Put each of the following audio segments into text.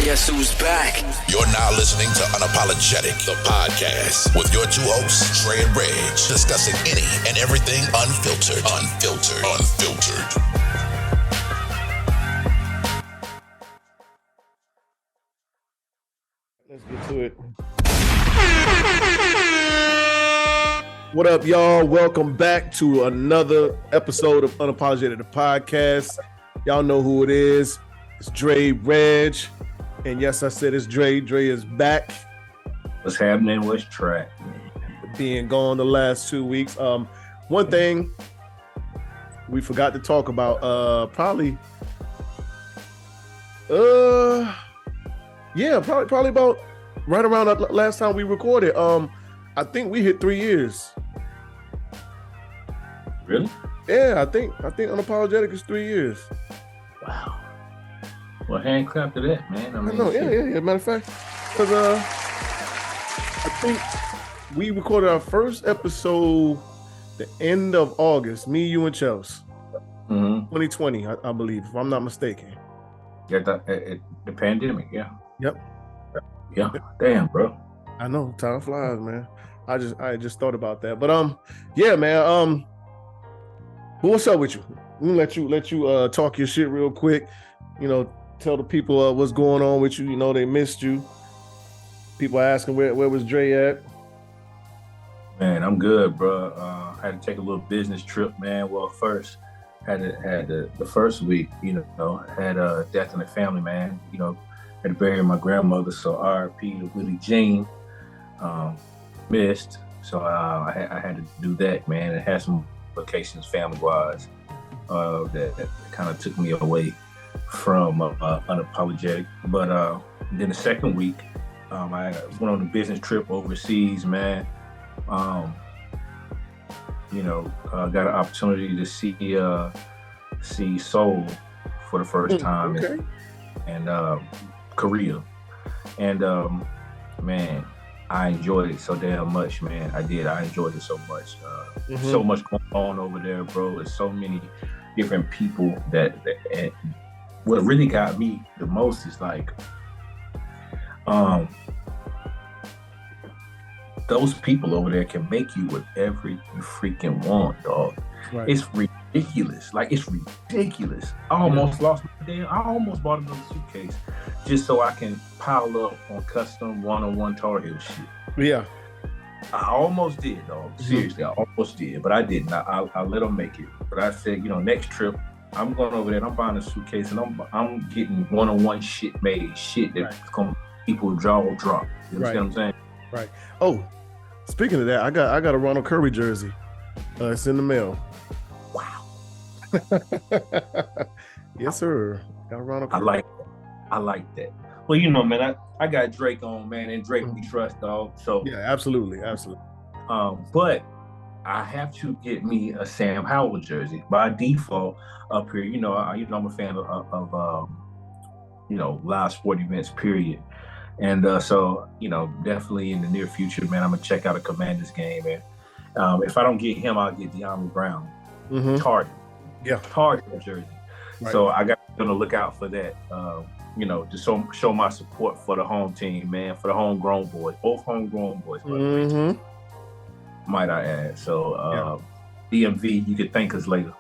Guess who's back? You're now listening to Unapologetic, the podcast, with your two hosts, Trey and Reg, discussing any and everything unfiltered. Let's get to it. What up, y'all? Welcome back to another episode of Unapologetic, the podcast. Y'all know who it is. It's Dre, Reg. And yes, I said it's Dre. Dre is back. What's happening? What's track? Being gone the last 2 weeks. One thing we forgot to talk about, probably about right around the last time we recorded. I think we hit 3 years. Really? Yeah, I think Unapologetic is 3 years. Wow. Well, hand clap to that, man. I know. Yeah. Matter of fact, because I think we recorded our first episode the end of August. Me, you, and Chelsea. 2020, I believe, if I'm not mistaken. Yeah, the pandemic. Yeah. Yep. Yeah. Damn, bro. I know, time flies, man. I just thought about that, but yeah, man. But what's up with you? Let you talk your shit real quick. You know, tell the people what's going on with you. You know, they missed you. People asking where was Dre at? Man, I'm good, bro. I had to take a little business trip, man. Well, first had the first week, you know, had a death in the family, man. You know, had to bury my grandmother, so R.I.P. to Willie Jean. Missed, so I had to do that, man. It had some implications family-wise that kind of took me away from Unapologetic. But then the second week, I went on a business trip overseas, man. You know, got an opportunity to see Seoul for the first time, okay. and Korea, and man, I enjoyed it so damn much, man. I enjoyed it so much. So much going on over there, bro. There's so many different people that and what really got me the most is like, those people over there can make you whatever you freaking want, dog. Right. It's ridiculous. Like, it's ridiculous. I almost lost my damn. I almost bought another suitcase just so I can pile up on custom one-on-one Tar Heel shit. Yeah. I almost did, dog. Seriously, I almost did, but I didn't. I let them make it. But I said, you know, next trip, I'm going over there and I'm buying a suitcase and I'm getting one-on-one shit made, shit that's gonna people jaw drop. You understand what I'm saying? Right. Oh, speaking of that, I got a Ronald Curry jersey. It's in the mail. Wow. Yes, sir. Got a Ronald Curry. I like that. Well, you know, man, I got Drake on, man, and Drake we trust, dog. So yeah, absolutely. But I have to get me a Sam Howell jersey by default up here. You know, I'm a fan of you know, live sport events, period. And so, you know, definitely in the near future, man, I'm gonna check out a Commanders game, man. If I don't get him, I'll get De'Ami Brown, Target jersey. Right. So I got to look out for that. You know, to show my support for the home team, man, for the homegrown boys, both homegrown boys, might I add. So DMV, you could thank us later.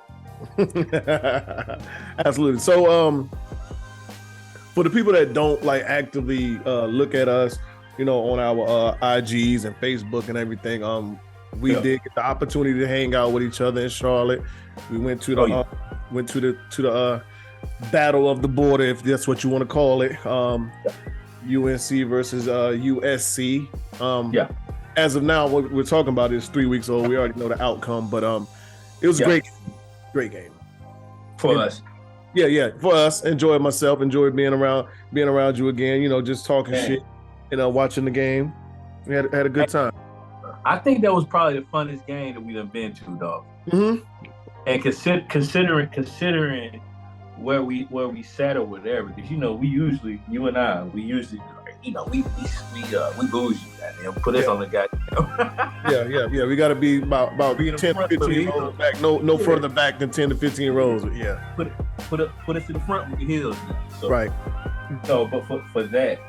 Absolutely. So for the people that don't like actively look at us, you know, on our IGs and Facebook and everything, we did get the opportunity to hang out with each other in Charlotte. We went to the battle of the border, if that's what you want to call it. UNC versus USC. As of now, what we're talking about is 3 weeks old. We already know the outcome, but it was a great game for us. Yeah, for us. Enjoyed myself. Enjoyed being around you again. You know, just talking shit. You know, watching the game. We had a good time. I think that was probably the funnest game that we've been to, dog. And considering where we sat over there, because you know you and I you know we bougie, goddamn. Put us on the goddamn. yeah. We got to be about 10 to 15 rows back. No further back than 10 to 15 rows. But yeah. Put us in the front with the heels. So. Right. So, but for that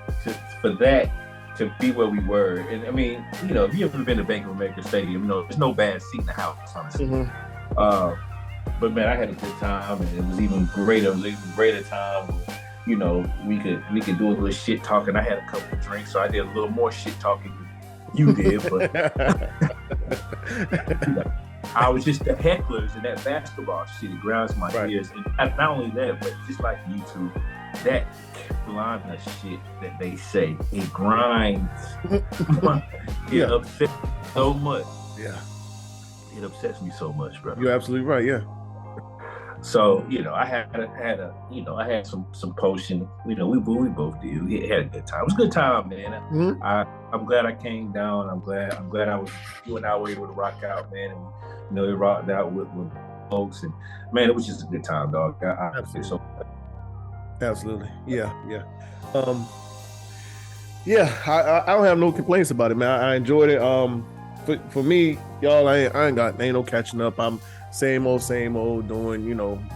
to be where we were, and I mean, if you ever been to Bank of America Stadium, there's no bad seat in the house, honestly. But man, I had a good time, and it was even greater. It was even greater time. We could do a little shit talking. I had a couple of drinks, so I did a little more shit talking than you did. But I was just the hecklers and that basketball shit. It grinds my ears, and not only that, but just like you two, that Carolina shit that they say, it grinds. It upsets me so much. Yeah, it upsets me so much, bro. You're absolutely right. Yeah. So I had some potion. We both did. We had a good time. It was a good time, man. I'm glad I came down. I'm glad you and I were able to rock out, man. And we rocked out with folks, and man, it was just a good time, dog. Absolutely. Yeah. I don't have no complaints about it, man. I enjoyed it. For me, y'all, ain't no catching up. I'm same old, doing,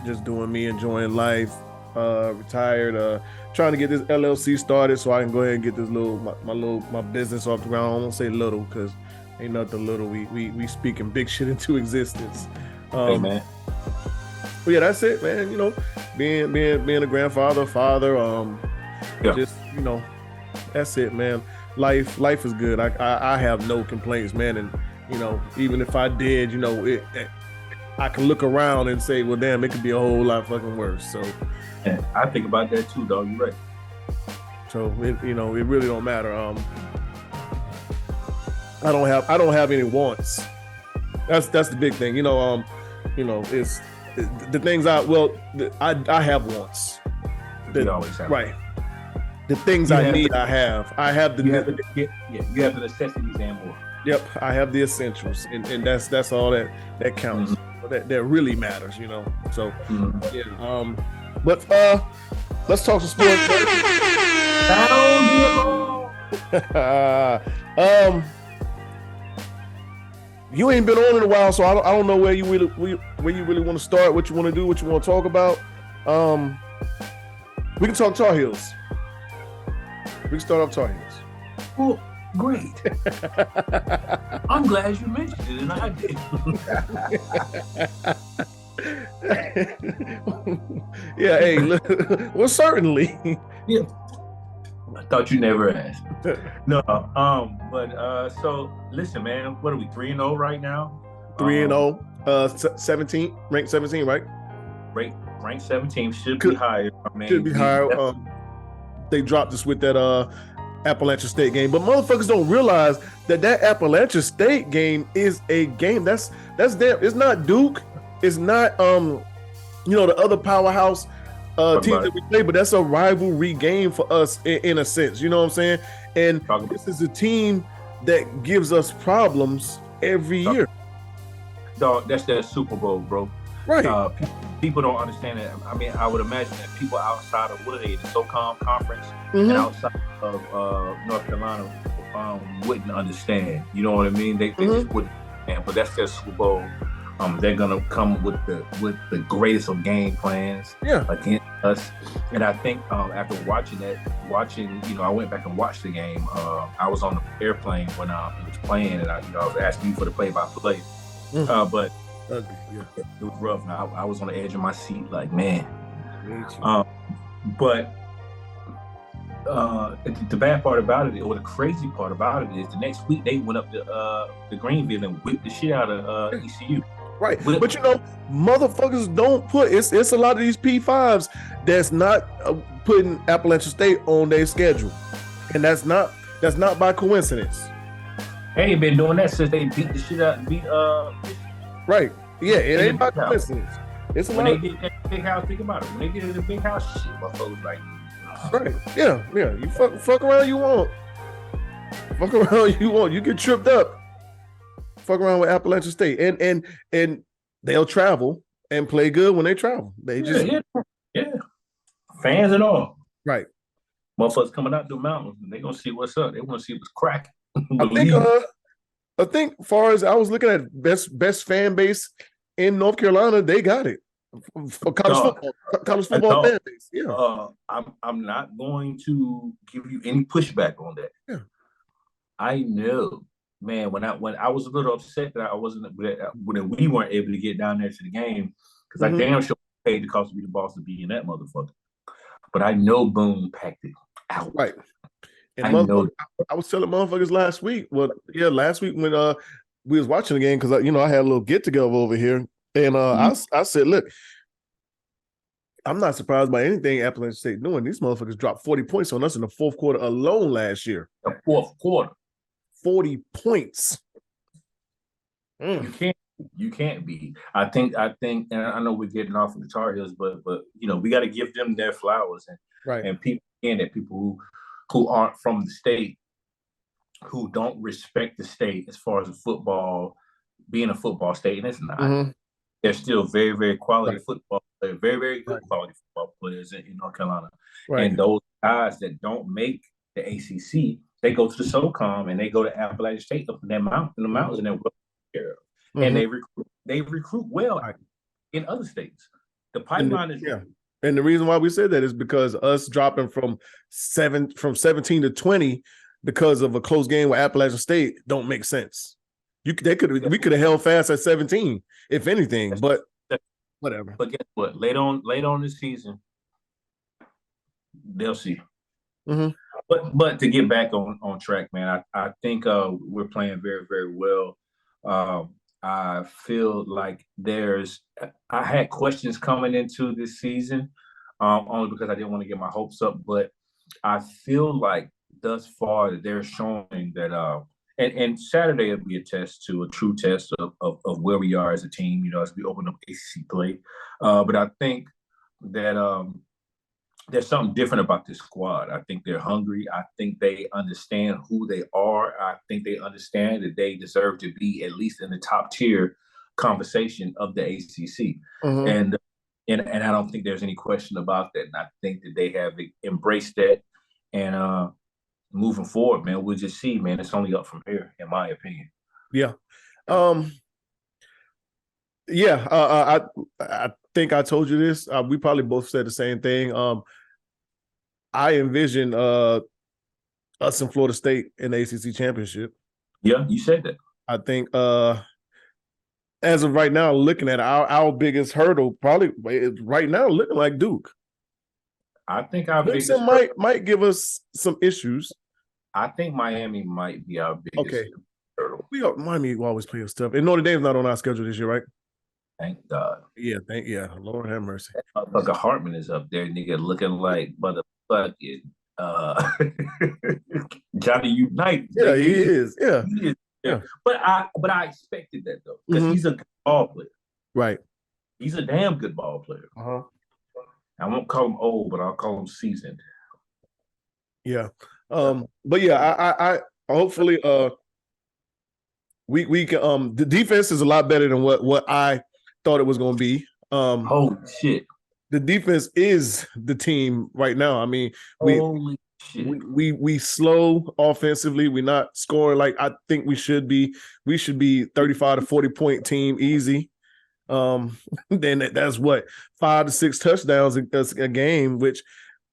just doing me, enjoying life, retired, trying to get this LLC started so I can go ahead and get this my business off the ground. I won't say little because ain't nothing little. We speaking big shit into existence. Hey, man. But yeah, that's it, man. Being a grandfather, father, just, that's it, man. Life is good. I have no complaints, man. And, even if I did, I can look around and say, well, damn, it could be a whole lot fucking worse. So yeah, I think about that too, dog. You're right. So it really don't matter. I don't have any wants. That's the big thing. It's the things I have wants. You always have. Right. The things I need, I have. I have the. You have the necessities and more. Yep, I have the essentials, and that's all that counts. Mm-hmm. That really matters, So, yeah. But let's talk some sports. You ain't been on in a while, so I don't know where you really want to start, what you want to do, what you want to talk about. We can talk Tar Heels. We can start off Tar Heels. Well, great. I'm glad you mentioned it, and I did. Yeah, hey, well, certainly. Yeah. I thought you never asked. No, but so listen, man, what are we, 3-0 right now? 3-0, 17, ranked 17, right? Ranked 17, should be higher. Should be higher. They dropped us with that Appalachian State game, but motherfuckers don't realize that Appalachian State game is a game that's damn. It's not Duke. It's not the other powerhouse teams that we play, but that's a rivalry game for us in a sense. You know what I'm saying? And this is a team that gives us problems every year. Dog, that's that Super Bowl, bro. Right. People don't understand that. I mean, I would imagine that people outside of the SoCon conference and outside of North Carolina wouldn't understand. You know what I mean? They just wouldn't understand. But that's their Super Bowl. They're gonna come with the greatest of game plans against us. And I think after watching, I went back and watched the game. I was on the airplane when it was playing, and I was asking you for the play-by-play. But it was rough. Now I was on the edge of my seat, like, man. But the bad part about it, or the crazy part about it, is the next week they went up to Greenville and whipped the shit out of ECU. Right, but motherfuckers don't put it's a lot of these P5s that's not putting Appalachian State on their schedule, and that's not by coincidence. They ain't been doing that since they beat the shit out. Right. Yeah, it ain't by coincidence. It's when they get that big house. Think about it. When they get in the big house, shit, motherfuckers like. Right. Yeah. You fuck around. You want. Fuck around. You want. You get tripped up. Fuck around with Appalachian State, and they'll travel and play good when they travel. They just fans and all. Right. Motherfuckers coming out the mountains, and they gonna see what's up. They want to see what's cracking. I think, far as I was looking at best fan base in North Carolina, they got it. for college Dog, football, college football dog, fan base. Yeah. I'm not going to give you any pushback on that. Yeah. I know, man. When I was a little upset that I wasn't when we weren't able to get down there to the game because I damn sure paid the cost to be the boss to be in that motherfucker. But I know Boone packed it out. Right. And I know. I was telling motherfuckers last week. Well, yeah, last week when we was watching the game because I had a little get together over here, and I said, look, I'm not surprised by anything Appalachian State doing. These motherfuckers dropped 40 points on us in the fourth quarter alone last year. The fourth quarter, 40 points. You can't be. I think, and I know we're getting off of the Tar Heels, but we got to give them their flowers and people who aren't from the state, who don't respect the state as far as football being a football state, and it's not. They're still very, very quality football players, very, very good quality football players in North Carolina. And those guys that don't make the ACC, they go to the SoCom and they go to Appalachian State up in the mountains, and they're well taken care of. And they recruit well in other states. The pipeline is And the reason why we said that is because us dropping from 17 to 20 because of a close game with Appalachian State don't make sense. We could have held fast at 17, if anything, but whatever. But guess what? Later on this season, they'll see. But to get back on track, man, I think we're playing very, very well. I feel like I had questions coming into this season, only because I didn't want to get my hopes up, but I feel like thus far they're showing that and Saturday will be a true test of where we are as a team, as we open up ACC play. But I think that there's something different about this squad. I think they're hungry. I think they understand who they are. I think they understand that they deserve to be at least in the top tier conversation of the ACC. And I don't think there's any question about that. And I think that they have embraced that. And moving forward, man, we'll just see, man. It's only up from here, in my opinion. Yeah. I think I told you this. We probably both said the same thing. I envision us in Florida State in the ACC championship. Yeah, you said that. I think as of right now, looking at our biggest hurdle, probably right now looking like Duke. I think our biggest might give us some issues. I think Miami might be our biggest hurdle. Miami always play us tough. And Notre Dame's not on our schedule this year, right? Thank God. Yeah, Lord have mercy. Motherfucker Hartman is up there, nigga, looking like motherfucking Johnny United. Yeah, he is. Yeah. He is. Yeah. But I expected that though, because he's a good ball player. Right. He's a damn good ball player. I won't call him old, but I'll call him seasoned. Yeah. But yeah, I hopefully we can the defense is a lot better than what I thought it was going to be. Holy shit. The defense is the team right now. I mean, we slow offensively. We're not scoring like I think we should be. We should be 35 to 40 point team easy. Then that's what 5 to 6 touchdowns a game, which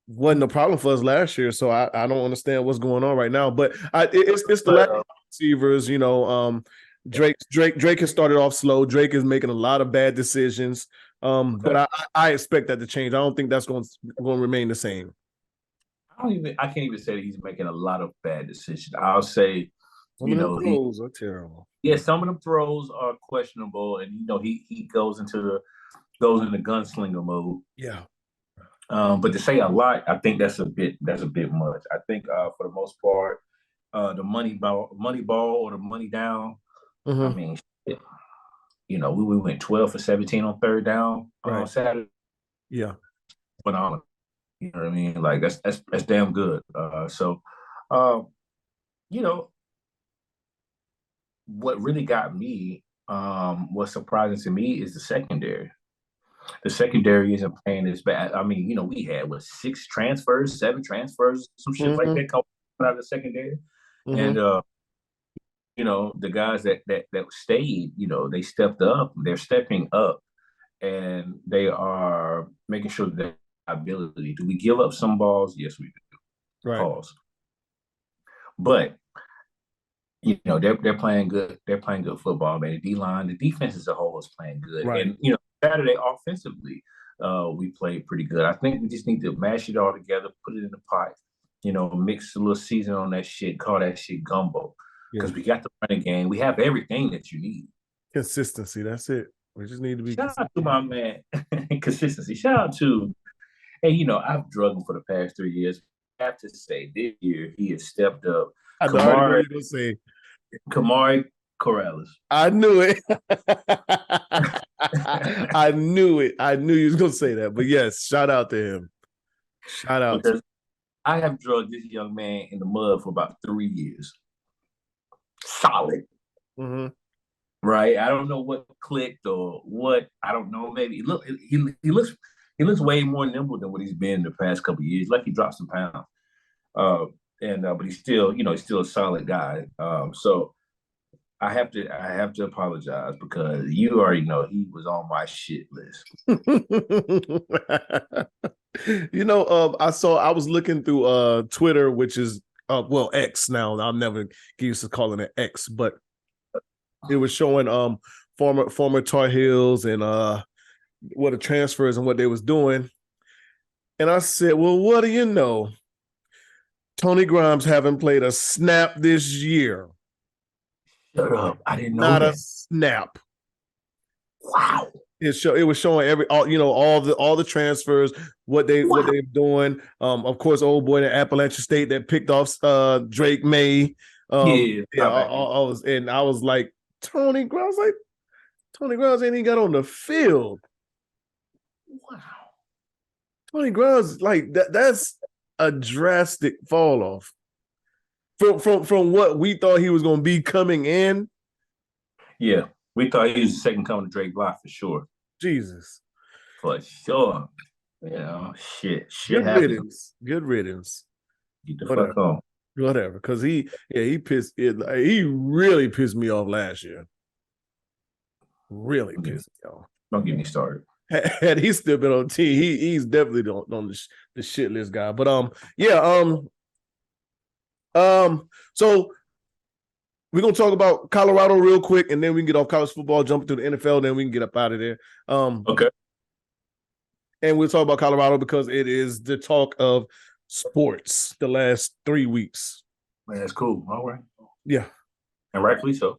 wasn't a problem for us last year. So I don't understand what's going on right now. But it's the lack of receivers. Drake has started off slow. Drake is making a lot of bad decisions. But I expect that to change. I don't think that's going to remain the same. I can't even say that he's making a lot of bad decisions. I'll say, some of them throws are terrible. Yeah, some of them throws are questionable, and he goes into gunslinger mode. Yeah. But to say a lot, I think that's a bit much. I think for the most part, the money ball or the money down. I mean, shit. We went 12 for 17 on third down on Saturday. Yeah. Phenomenal. You know what I mean? Like that's damn good. What really got me, what's surprising to me is the secondary. The secondary isn't playing as bad. I mean, we had 6 transfers, 7 transfers, some shit like that coming out of the secondary. And the guys that stayed, they stepped up. They're stepping up, and they are making sure that ability. Do we give up some balls? Yes, we do. Right. Pause. But they're playing good. They're playing good football, man. The D line, the defense as a whole is playing good. Right. And Saturday offensively, we played pretty good. I think we just need to mash it all together, put it in the pot. Mix a little season on that shit, call that shit gumbo. Because we got the running game. We have everything that you need. Consistency. That's it. We just need to be. Shout out to my man. Consistency. Shout out to, hey, I've drugged him for the past 3 years. I have to say, this year he has stepped up. I already know what you're Kamari Corrales. I knew it. I knew it. I knew you was gonna say that. But yes, shout out to him. Shout out to him. I have drugged this young man in the mud for about 3 years. Solid. Mm-hmm. Right. I don't know what clicked or what. I don't know. Maybe he looks way more nimble than what he's been in the past couple of years. Like he dropped some pounds. But he's still a solid guy. So I have to apologize because you already know he was on my shit list. I was looking through Twitter, which is X now. I'll never get used to calling it X, but it was showing former Tar Heels and what the transfers and what they was doing. And I said, well, what do you know? Tony Grimes haven't played a snap this year. Shut up. I didn't know Not that. a snap. Wow. It was showing all the transfers, what they're doing. Of course, old boy in Appalachian State that picked off Drake May. I was like, Tony Grimes ain't even got on the field. Wow. Tony Grimes, like that's a drastic fall off from what we thought he was going to be coming in. Yeah, we thought he was the second coming to Drake Block for sure. Jesus, for sure. Shit Good happens. Good riddance. Get the fuck on. Whatever, because he really pissed me off last year. Really pissed me off. Don't get me started. Had he still been on the team, he's definitely on the shit list guy. But so we're gonna talk about Colorado real quick, and then we can get off college football, jump into the NFL, then we can get up out of there. Okay. And we'll talk about Colorado because it is the talk of sports the last 3 weeks. Man, that's cool. All right. Yeah. And rightfully so.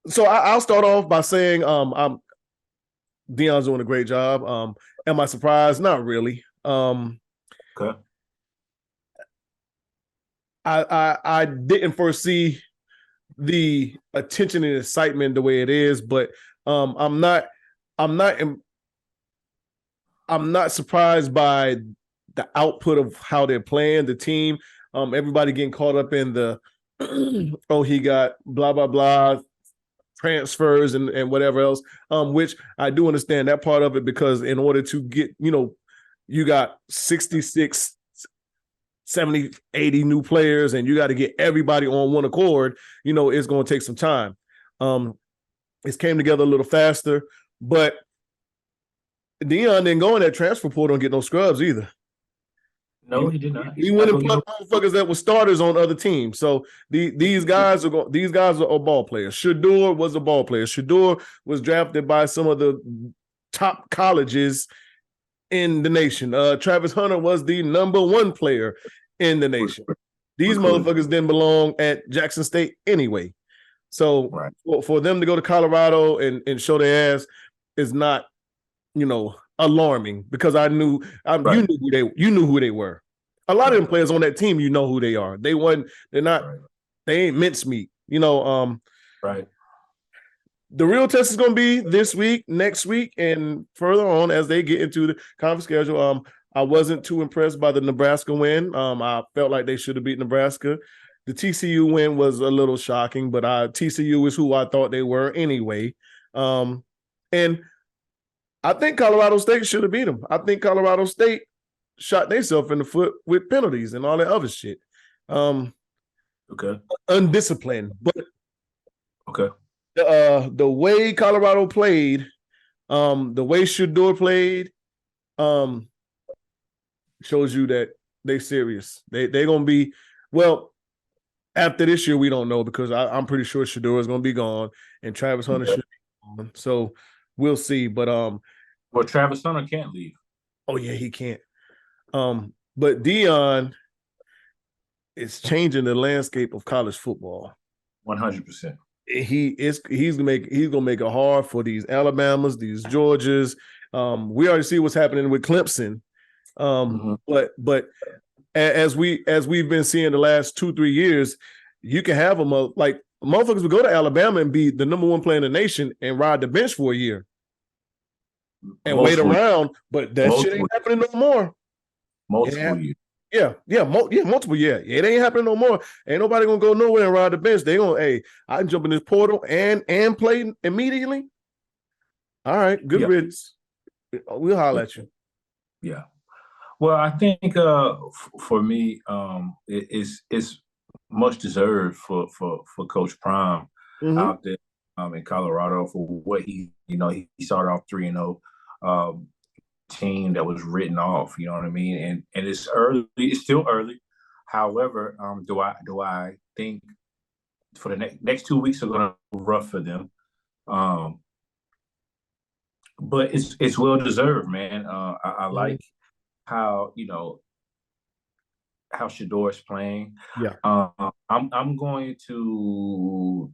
So I'll start off by saying Deion's doing a great job. Am I surprised? Not really. Okay. I didn't foresee the attention and excitement the way it is, but I'm not surprised by the output of how they're playing the team. Everybody getting caught up in the he got blah blah blah transfers and whatever else, which I do understand that part of it, because in order to get, you got 66, 70, 80 new players, and you got to get everybody on one accord, it's going to take some time. It came together a little faster, but Deion didn't go in that transfer portal and get no scrubs either. No, he did not. He went and put motherfuckers that were starters on other teams. So these guys are ball players. Shador was a ball player. Shador was drafted by some of the top colleges in the nation. Travis Hunter was the number 1 player in the nation. These motherfuckers didn't belong at Jackson State anyway. So for them to go to Colorado and show their ass is not, alarming, because I knew you knew who they were. A lot of them players on that team, you know who they are. They ain't mincemeat. Right. The real test is going to be this week, next week, and further on as they get into the conference schedule. I wasn't too impressed by the Nebraska win. I felt like they should have beat Nebraska. The TCU win was a little shocking, but TCU is who I thought they were anyway. And I think Colorado State should have beat them. I think Colorado State shot themselves in the foot with penalties and all that other shit. Okay. Undisciplined, but okay. The way Colorado played, the way Shador played, um, shows you that they serious. They're gonna be well after this year. We don't know because I'm pretty sure Shador is gonna be gone and Travis Hunter should be gone. So we'll see. But well, Travis Hunter can't leave. oh yeah, he can't. But Dion is changing the landscape of college football. 100%. He's gonna make it hard for these Alabamas, these Georgias. We already see what's happening with Clemson. But as we've been seeing the last 2-3 years, you can have them like motherfuckers would go to Alabama and be the number one player in the nation and ride the bench for a year and wait around, but that shit ain't happening no more. Multiple years. Multiple. Yeah, it ain't happening no more. Ain't nobody gonna go nowhere and ride the bench. They gonna, hey, I can jump in this portal and play immediately. All right, good riddance. We'll holler at you. Yeah. Well, I think for me, it's much deserved for Coach Prime out there in Colorado for what he started off 3-0. Team that was written off, you know what I mean? And it's early, it's still early. However, do I think for the next 2 weeks are gonna be rough for them. But it's well deserved, man. I like how how Shador is playing. Yeah. I'm going to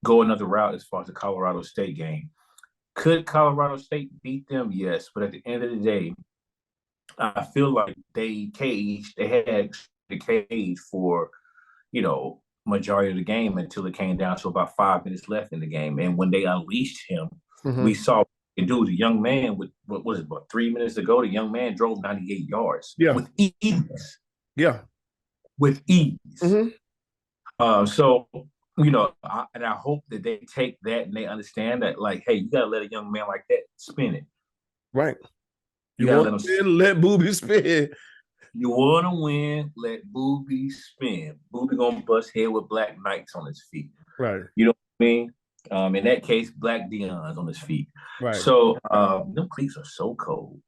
go another route as far as the Colorado State game. Could Colorado State beat them? Yes, but at the end of the day, I feel like they had the cage for, majority of the game until it came down to about 5 minutes left in the game. And when they unleashed him, we saw and dude, the young man with what was it about 3 minutes ago? The young man drove 98 yards with ease. Yeah, with ease. So I hope that they take that and they understand that, like, hey, you gotta let a young man like that spin it. Right. You want to win, let Booby spin. You want to win, let Booby spin. Booby gonna bust head with black Nikes on his feet. Right. You know what I mean? In that case, black Dion's on his feet. Right. So them cleats are so cold.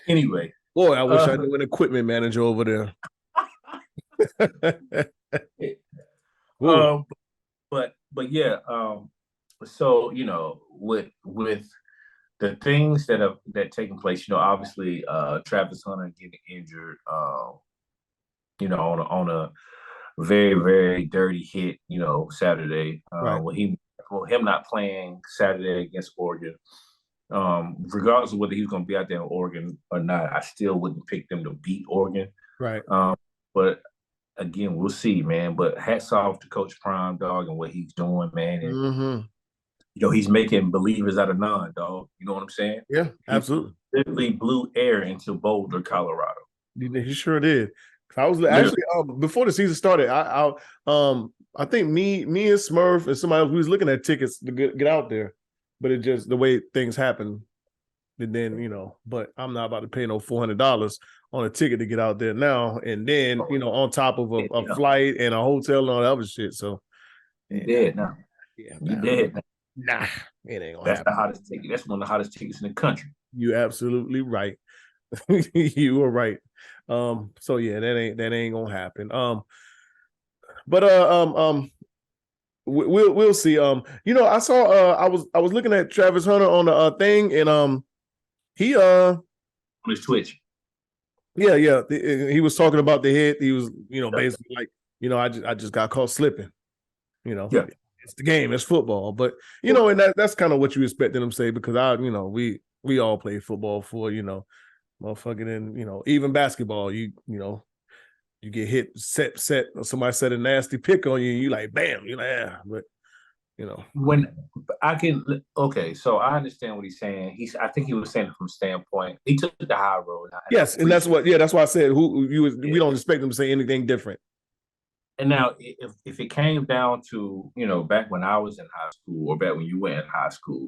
Anyway. Boy, I wish I knew an equipment manager over there. But yeah, so with the things that taking place, obviously Travis Hunter getting injured, on a very, very dirty hit, Saturday, him not playing Saturday against Oregon. Regardless of whether he's going to be out there in Oregon or not, I still wouldn't pick them to beat Oregon. Right. But again, we'll see, man. But hats off to Coach Prime, dog, and what he's doing, man. And he's making believers out of none, dog. You know what I'm saying? Yeah, absolutely. He literally blew air into Boulder, Colorado. He sure did. I was actually before the season started. I think me and Smurf and somebody else, we was looking at tickets to get out there, but it just the way things happen. And then but I'm not about to pay no $400 on a ticket to get out there now. And then on top of a flight and a hotel and all that other shit. So you dead now. Yeah, you dead now. Nah, it ain't gonna That's happen. The hottest ticket. That's one of the hottest tickets in the country. You absolutely right. You are right. So yeah, that ain't gonna happen. But we'll see. I saw I was looking at Travis Hunter on the thing, and he on his Twitch. Yeah, he was talking about the hit. He was basically like I just got caught slipping. Yeah. It's the game, it's football, but and that's kind of what you expected him to say, because we all play football for motherfucking, and even basketball, you get hit, set, somebody set a nasty pick on you, and you like, bam, but when I can, okay, so I understand what he's saying. I think he was saying it from a standpoint, he took the high road. Yes, and that's why I said we don't expect him to say anything different. And now, if it came down to back when I was in high school, or back when you were in high school,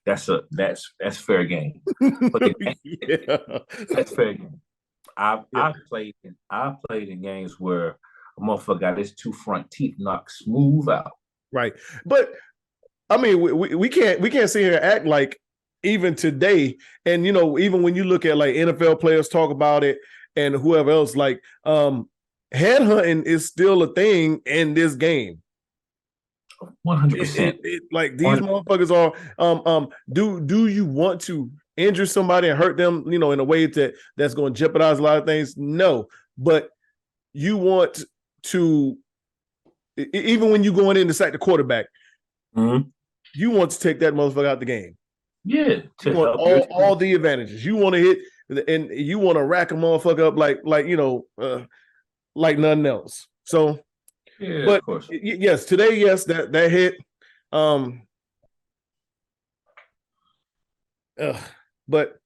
that's fair game. But that's fair game. I've played in games where a motherfucker got his two front teeth knocked smooth out. Right. But I mean, we can't sit here and act like even today, and even when you look at like NFL players talk about it and whoever else, like headhunting is still a thing in this game. 100%. Like these motherfuckers are do you want to injure somebody and hurt them, in a way that's going to jeopardize a lot of things? No, but you want to, even when you going in to sack the quarterback, you want to take that motherfucker out the game. Yeah, you want all the advantages. You want to hit and you want to rack a motherfucker up like nothing else. So, yeah, but of course. Yes, today, yes, that hit. But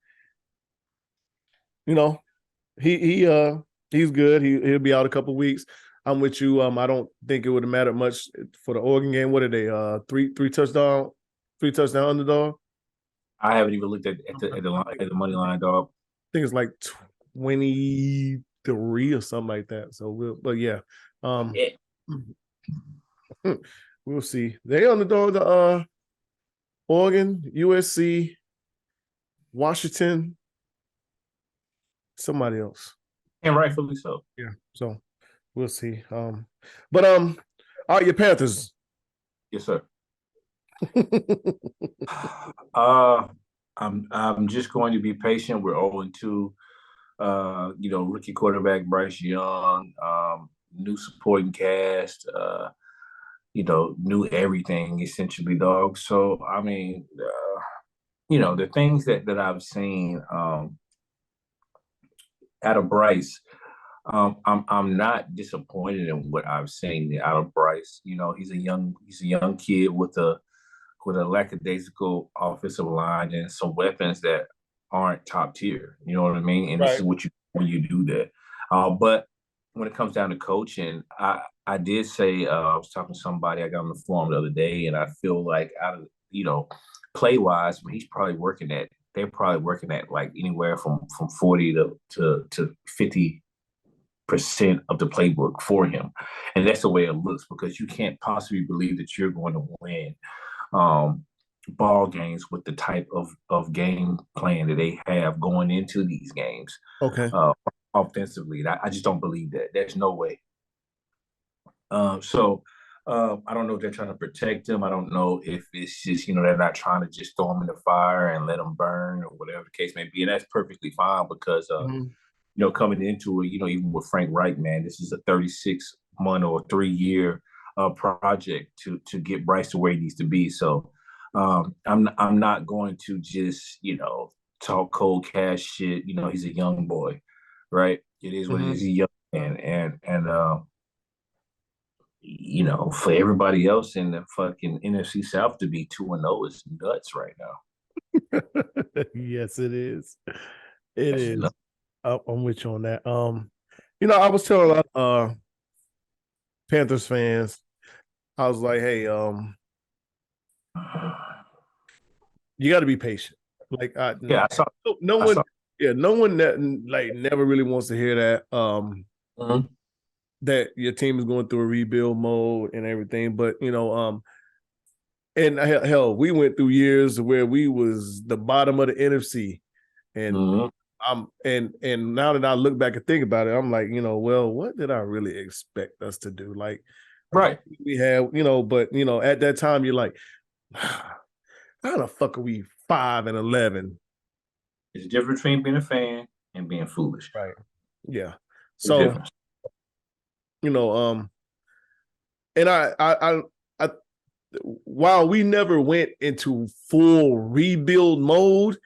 he's good. He'll be out a couple weeks. I'm with you. I don't think it would have mattered much for the Oregon game. What are they? Three touchdown underdog. I haven't even looked at the money line, dog. I think it's like 23 or something like that. So we'll see. They underdog the Oregon, USC, Washington, somebody else. And rightfully so. Yeah. So we'll see. But all right, your Panthers. Yes, sir. I'm just going to be patient. We're 0-2. Rookie quarterback Bryce Young, new supporting cast, new everything essentially, dog. So I mean, the things that I've seen out of Bryce, I'm not disappointed in what I've seen out of Bryce. He's a young kid with a lackadaisical offensive line and some weapons that aren't top tier. You know what I mean? And This is what when you do that. But when it comes down to coaching, I did say I was talking to somebody I got on the forum the other day, and I feel like out of play wise, he's probably working at. They're probably working at like anywhere from 40 to 50% of the playbook for him, and that's the way it looks because you can't possibly believe that you're going to win ball games with the type of game plan that they have going into these games. Okay. Offensively, I just don't believe that. There's no way. I don't know if they're trying to protect him. I don't know if it's just they're not trying to just throw him in the fire and let him burn or whatever the case may be, and that's perfectly fine because coming into it, even with Frank Reich, man, this is a 36-month or 3-year project to get Bryce to where he needs to be. So I'm not going to just talk cold cash shit. He's a young boy, right? It is what it is. He's young and for everybody else in the fucking NFC South to be 2-0 is nuts right now. Yes, it is. It is. I'm with you on that. I was telling a lot of Panthers fans, I was like, hey, you got to be patient. Like, no one that like never really wants to hear that. That your team is going through a rebuild mode and everything, but and hell, we went through years where we was the bottom of the NFC, and and now that I look back and think about it, I'm like, well, what did I really expect us to do? Like, right? We have, but at that time, you're like, how the fuck are we 5-11? There's a difference between being a fan and being foolish, right? Yeah. So, and I while we never went into full rebuild mode,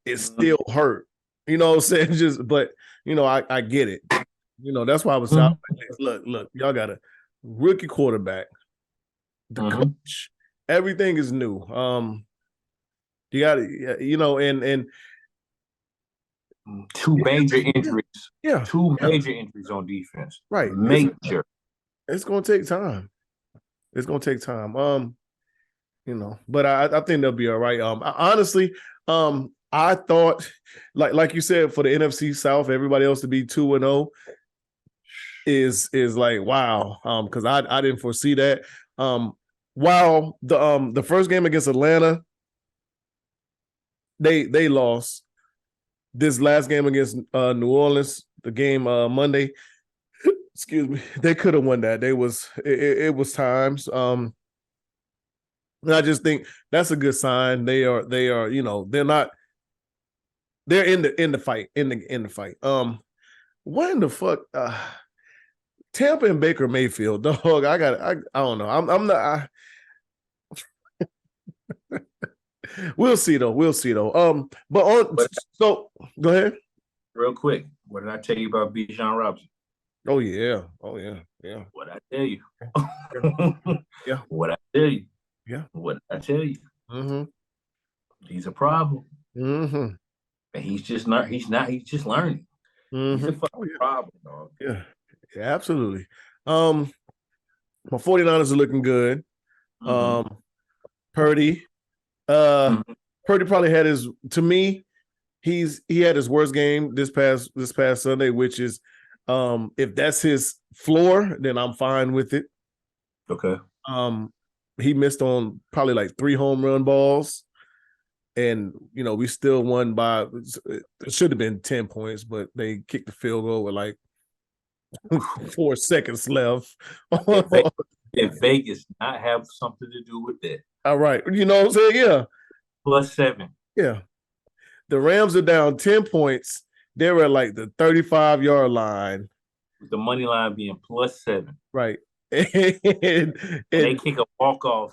it still hurt. You know what I'm saying? Just, but I get it. That's why I was like, look, y'all got a rookie quarterback, the coach, everything is new. You got to, and two major injuries. Yeah, two major injuries on defense. Right, major. It's gonna take time. But I think they'll be all right. Honestly, I thought, like you said, for the NFC South, everybody else to be 2-0 is like wow. Because I didn't foresee that. While the first game against Atlanta, they lost. This last game against New Orleans, the game Monday, excuse me, they could have won that. It was times. And I just think that's a good sign. They are, they're not, they're in the fight, in the fight. What in the fuck? Tampa and Baker Mayfield, dog. I don't know. I'm not. We'll see though. We'll see though. So go ahead. Real quick, what did I tell you about Bijan Robinson? Oh yeah. Oh yeah. Yeah. What I tell you? Yeah. What I tell you? Yeah. What I tell you? Mm-hmm. He's a problem. Mm-hmm. And he's just not. He's not. He's just learning. Mm-hmm. He's a fucking problem, dog. Yeah. Yeah. Absolutely. My 49ers are looking good. Mm-hmm. Purdy. Purdy probably had his. To me, he had his worst game this past Sunday, which is, if that's his floor, then I'm fine with it. Okay. He missed on probably like 3 home run balls, and we still won by. It should have been 10 points, but they kicked the field goal with like 4 seconds left. If Vegas not have something to do with that. All right, you know what I'm saying? Yeah. +7. Yeah. The Rams are down 10 points. They were at like the 35-yard line. With the money line being +7. Right. And they kick a walk-off,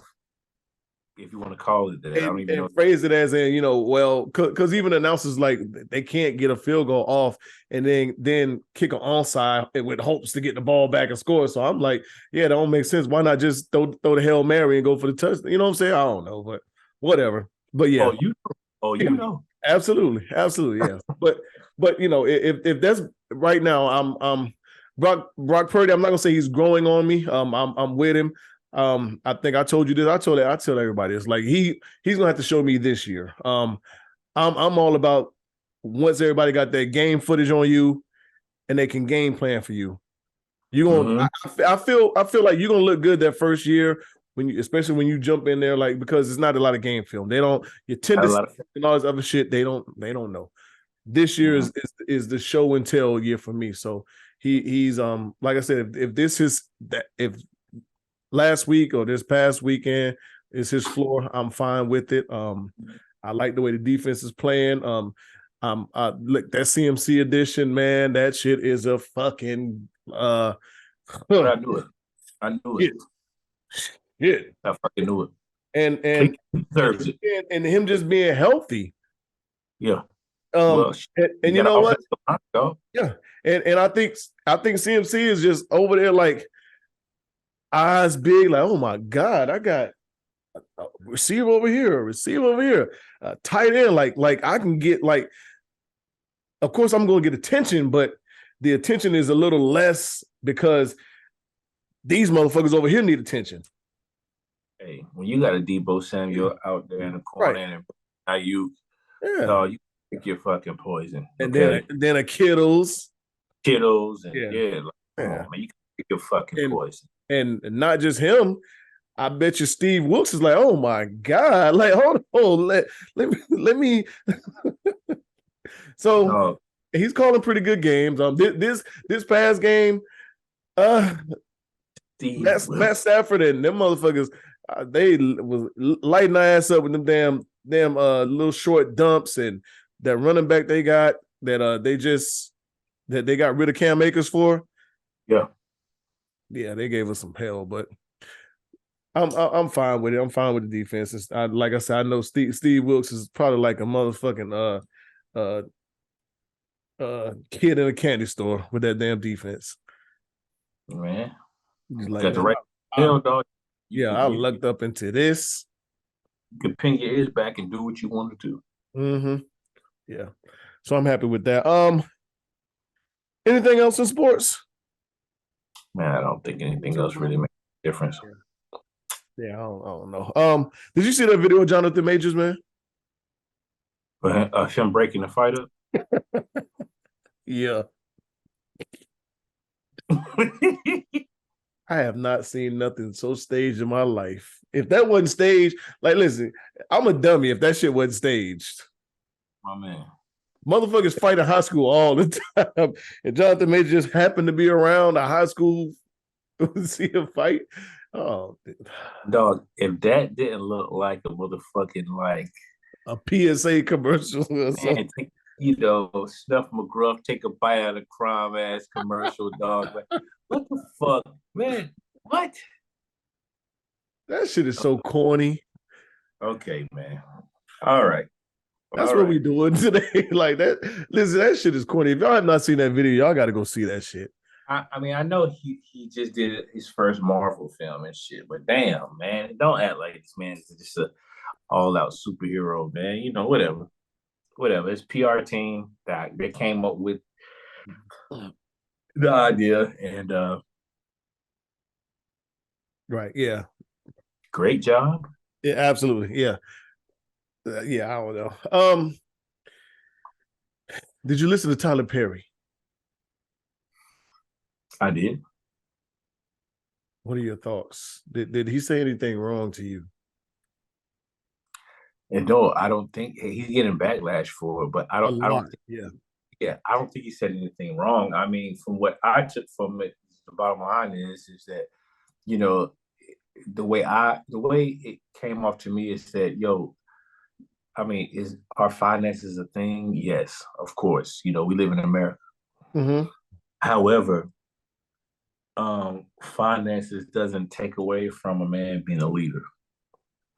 if you want to call it that. I don't even know. Phrase it as in, well, because even announcers like they can't get a field goal off and then kick an onside with hopes to get the ball back and score. So I'm like, yeah, that don't make sense. Why not just throw the Hail Mary and go for the touchdown? You know what I'm saying? I don't know, but whatever. But yeah. You know. Absolutely. Yeah. but if that's right now, I'm Brock Purdy, I'm not gonna say he's growing on me. I'm with him. I think I told you this. I tell everybody it's like he's gonna have to show me this year. I'm all about once everybody got that game footage on you and they can game plan for you. You gonna I feel like you're gonna look good that first year especially when you jump in there, like, because it's not a lot of game film. They don't your tendencies and all this other shit, they don't know. This year is the show and tell year for me. So he's like I said, if last week or this past weekend is his floor, I'm fine with it. I like the way the defense is playing. Look, that CMC edition, man, that shit is a fucking I knew it. Yeah. I fucking knew it. And he deserves it. And him just being healthy. Yeah. And you know what? Yeah. And I think CMC is just over there like eyes big, like, oh my God, I got a receiver over here, tight end, like I can get, like, of course I'm going to get attention, but the attention is a little less because these motherfuckers over here need attention. Hey, when you got a Debo Samuel out there in the corner, and now you pick your fucking poison. And then a Kittles, and man, you can pick your fucking poison. And not just him, I bet you Steve Wilkes is like, oh my God, like, hold on, let me. So he's calling pretty good games. This past game, Matt Stafford and them motherfuckers, they was lighting their ass up with them damn little short dumps, and that running back they got that they got rid of Cam Akers for. Yeah, they gave us some hell, but I'm fine with it. I'm fine with the defense. Like I said, I know Steve Wilkes is probably like a motherfucking kid in a candy store with that damn defense. Man, like, got the right hell, dog. I lucked up into this. You can pin your ears back and do what you want to do. Mm-hmm. Yeah. So I'm happy with that. Anything else in sports? Man, I don't think anything else really makes a difference. Yeah, I don't know. Did you see that video of Jonathan Majors, man? Him breaking the fight up. Yeah. I have not seen nothing so staged in my life. If that wasn't staged, like, listen, I'm a dummy if that shit wasn't staged. My man. Motherfuckers fight in high school all the time. And Jonathan Major just happened to be around a high school to see a fight. Oh, Dog, if that didn't look like a motherfucking like a PSA commercial or something. man, Snuff McGruff take a bite out of crime ass commercial, dog. Like, what the fuck, man? What? That shit is so corny. Okay, man. All right. That's what we doing today. Like that. Listen, that shit is corny. If y'all have not seen that video, y'all got to go see that shit. I mean, I know he just did his first Marvel film and shit, but damn, man, don't act like this man is just a all out superhero, man. You know, whatever. It's PR team that they came up with the idea, and right, yeah, great job. Yeah, absolutely, yeah, yeah. I don't know. Did you listen to Tyler Perry? I did. What are your thoughts? Did he say anything wrong to you? And no, I don't think he's getting backlash for it, but I don't think, yeah, I don't think he said anything wrong. I mean, from what I took from it, the bottom line is that, you know, the way it came off to me is that, I mean, is our finances a thing? Yes, of course. You know, we live in America. Mm-hmm. However, finances doesn't take away from a man being a leader.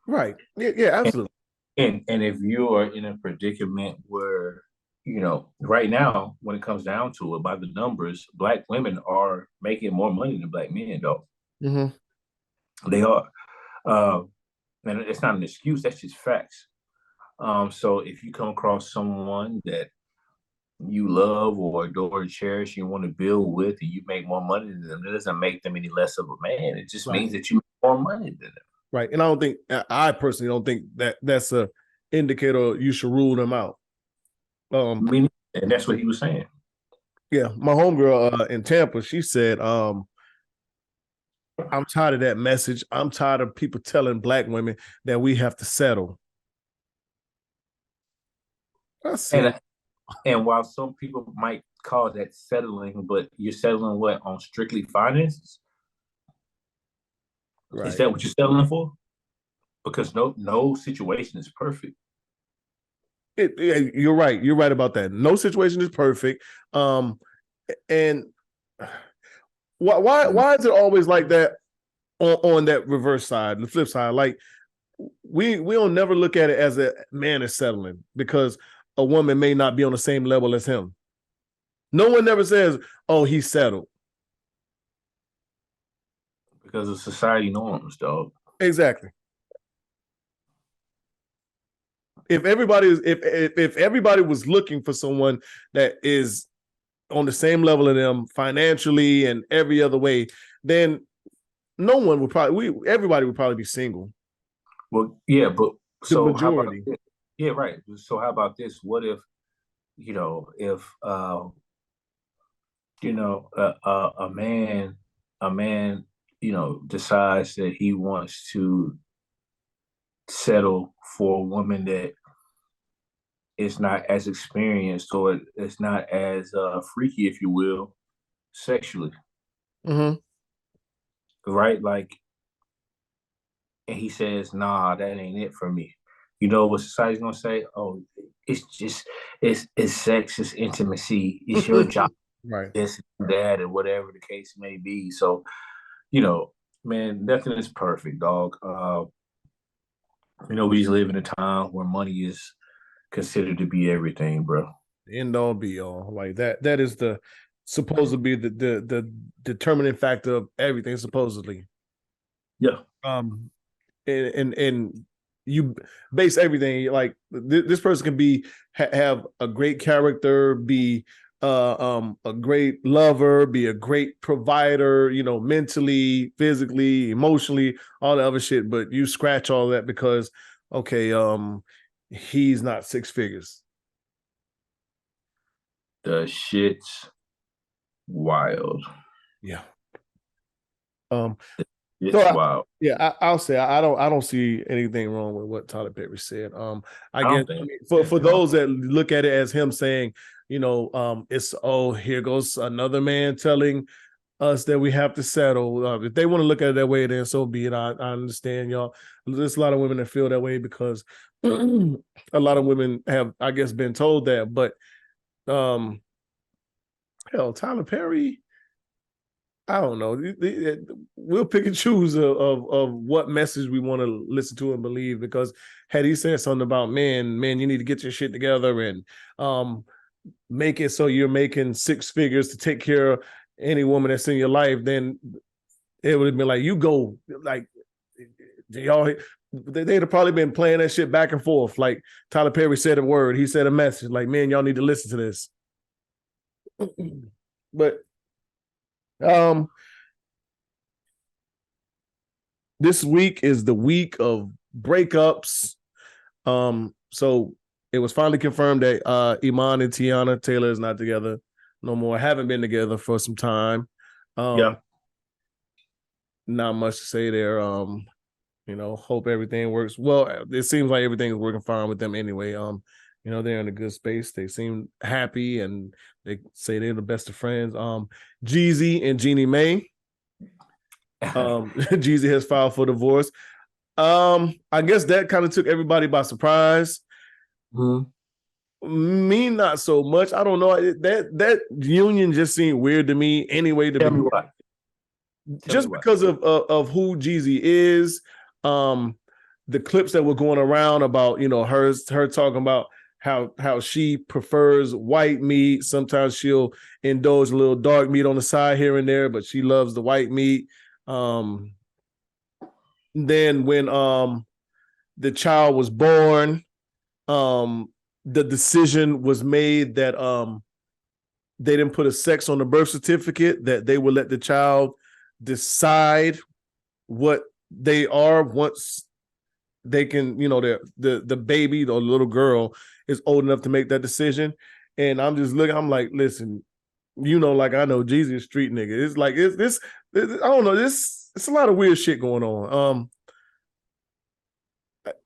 Right. Yeah, absolutely. And if you are in a predicament where, right now, when it comes down to it, by the numbers, Black women are making more money than Black men, though. Mm-hmm. They are. And it's not an excuse, that's just facts. So if you come across someone that you love or adore and cherish, you want to build with, and you make more money than them, it doesn't make them any less of a man. It just means that you make more money than them. Right. And I personally don't think that that's a indicator you should rule them out. And that's what he was saying. Yeah. My homegirl in Tampa, she said, I'm tired of that message. I'm tired of people telling Black women that we have to settle. And while some people might call that settling, but you're settling what, on strictly finances? Right. Is that what you're settling for? Because no situation is perfect. You're right. You're right about that. No situation is perfect. And why is it always like that on that reverse side, the flip side? Like we don't never look at it as a man is settling because a woman may not be on the same level as him. No one never says, "Oh, he's settled." Because of society norms, dog. Exactly. If everybody was looking for someone that is on the same level of them financially and every other way, then no one would everybody would probably be single. Well, yeah, but the majority. Yeah, right. So how about this? What if, a man, decides that he wants to settle for a woman that is not as experienced or it's not as freaky, if you will, sexually. Mm-hmm. Right? Like, and he says, nah, that ain't it for me. You know what society's gonna say? Oh, it's sex, it's intimacy, it's your job, right? This and that, and whatever the case may be. So, man, nothing is perfect, dog. We just live in a time where money is considered to be everything, bro. End all be all. Like that is supposed to be the determining factor of everything, supposedly. Yeah. And you base everything like this person can have a great character, be a great lover, be a great provider, mentally, physically, emotionally, all the other shit, but you scratch all that because okay, he's not six figures. The shit's wild. Yeah. It's wild. I'll say I don't see anything wrong with what Tyler Perry said. I guess for those that look at it as him saying, it's here goes another man telling us that we have to settle. If they want to look at it that way, then so be it. I understand, y'all. There's a lot of women that feel that way because a lot of women have, I guess, been told that. But hell, Tyler Perry, I don't know. We'll pick and choose of what message we want to listen to and believe, because had he said something about man, you need to get your shit together and make it so you're making six figures to take care of any woman that's in your life, then it would have been like, you go, like, y'all, they'd have probably been playing that shit back and forth. Like Tyler Perry said a word, he said a message, like, man, y'all need to listen to this. But this week is the week of breakups. So it was finally confirmed that Iman and Teyanna Taylor is not together no more. Haven't been together for some time. Not much to say there. Hope everything works. Well, it seems like everything is working fine with them anyway. They're in a good space. They seem happy and they say they're the best of friends. Jeezy and Jeannie Mae. Jeezy has filed for divorce. I guess that kind of took everybody by surprise. Mm-hmm. Me, not so much. I don't know. That union just seemed weird to me anyway. Tell me why. Just because of who Jeezy is, the clips that were going around about her talking about how she prefers white meat. Sometimes she'll indulge a little dark meat on the side here and there, but she loves the white meat. Then when the child was born, the decision was made that they didn't put a sex on the birth certificate, that they would let the child decide what they are once they can, the baby, the little girl is old enough to make that decision. And I'm just looking, I'm like, listen, like I know Jeezy is street nigga. It's like it's I don't know, it's a lot of weird shit going on.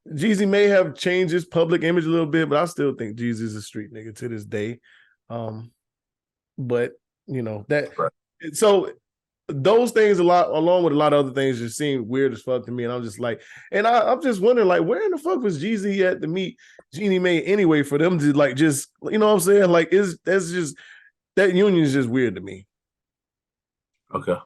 Jeezy may have changed his public image a little bit, but I still think Jeezy's a street nigga to this day. But that right. So those things along with a lot of other things just seem weird as fuck to me. And I'm just like, and I'm just wondering, like, where in the fuck was Jeezy at to meet Jeannie Mae anyway for them to like just, you know what I'm saying? Like, that union is just weird to me. Okay.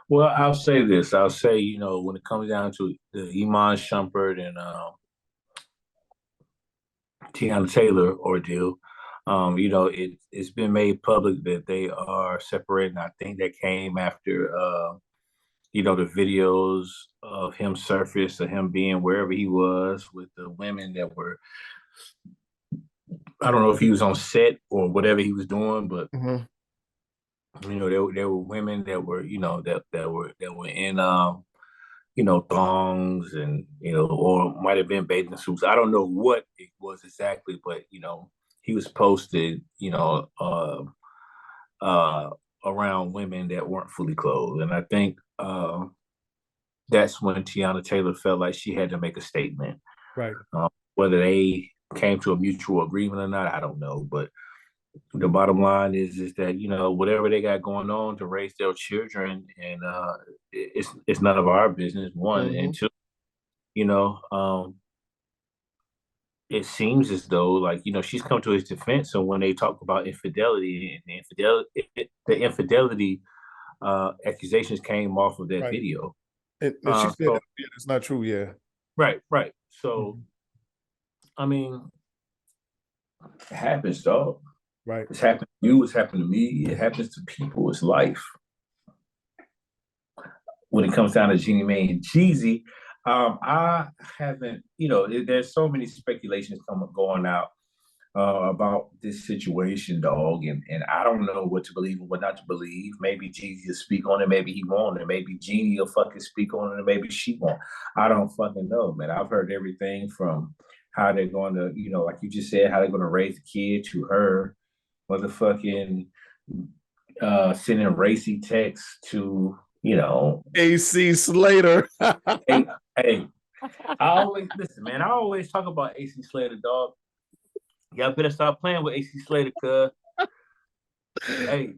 Well, I'll say this. I'll say, when it comes down to the Iman Shumpert and Teyanna Taylor ordeal, it's been made public that they are separating. I think that came after, the videos of him surfaced, of him being wherever he was with the women that were, I don't know if he was on set or whatever he was doing, but mm-hmm. There were women that were, that were in, thongs and, or might have been bathing suits. I don't know what it was exactly, but, he was posted, around women that weren't fully clothed. And I think that's when Teyanna Taylor felt like she had to make a statement. Right. Whether they came to a mutual agreement or not, I don't know. But the bottom line is that whatever they got going on to raise their children, and it's none of our business. One, mm-hmm. And two, it seems as though like she's come to his defense. So when they talk about infidelity, and the infidelity accusations came off of that right. video, and she said it's not true. Yeah, right. So, I mean, it happens, dog. Right. It's happened to you. It's happened to me. It happens to people. It's life. When it comes down to Jeannie Mae and Jeezy, I haven't, there's so many speculations going out about this situation, dog, and I don't know what to believe and what not to believe. Maybe Jeezy will speak on it, maybe he won't, and maybe Jeannie will fucking speak on it, and maybe she won't. I don't fucking know, man. I've heard everything from how they're going to, like you just said, how they're going to raise the kid to her motherfucking sending racy texts to, AC Slater. hey, hey. I always listen, man. I always talk about AC Slater, dog. Y'all better stop playing with AC Slater, cuz. Hey,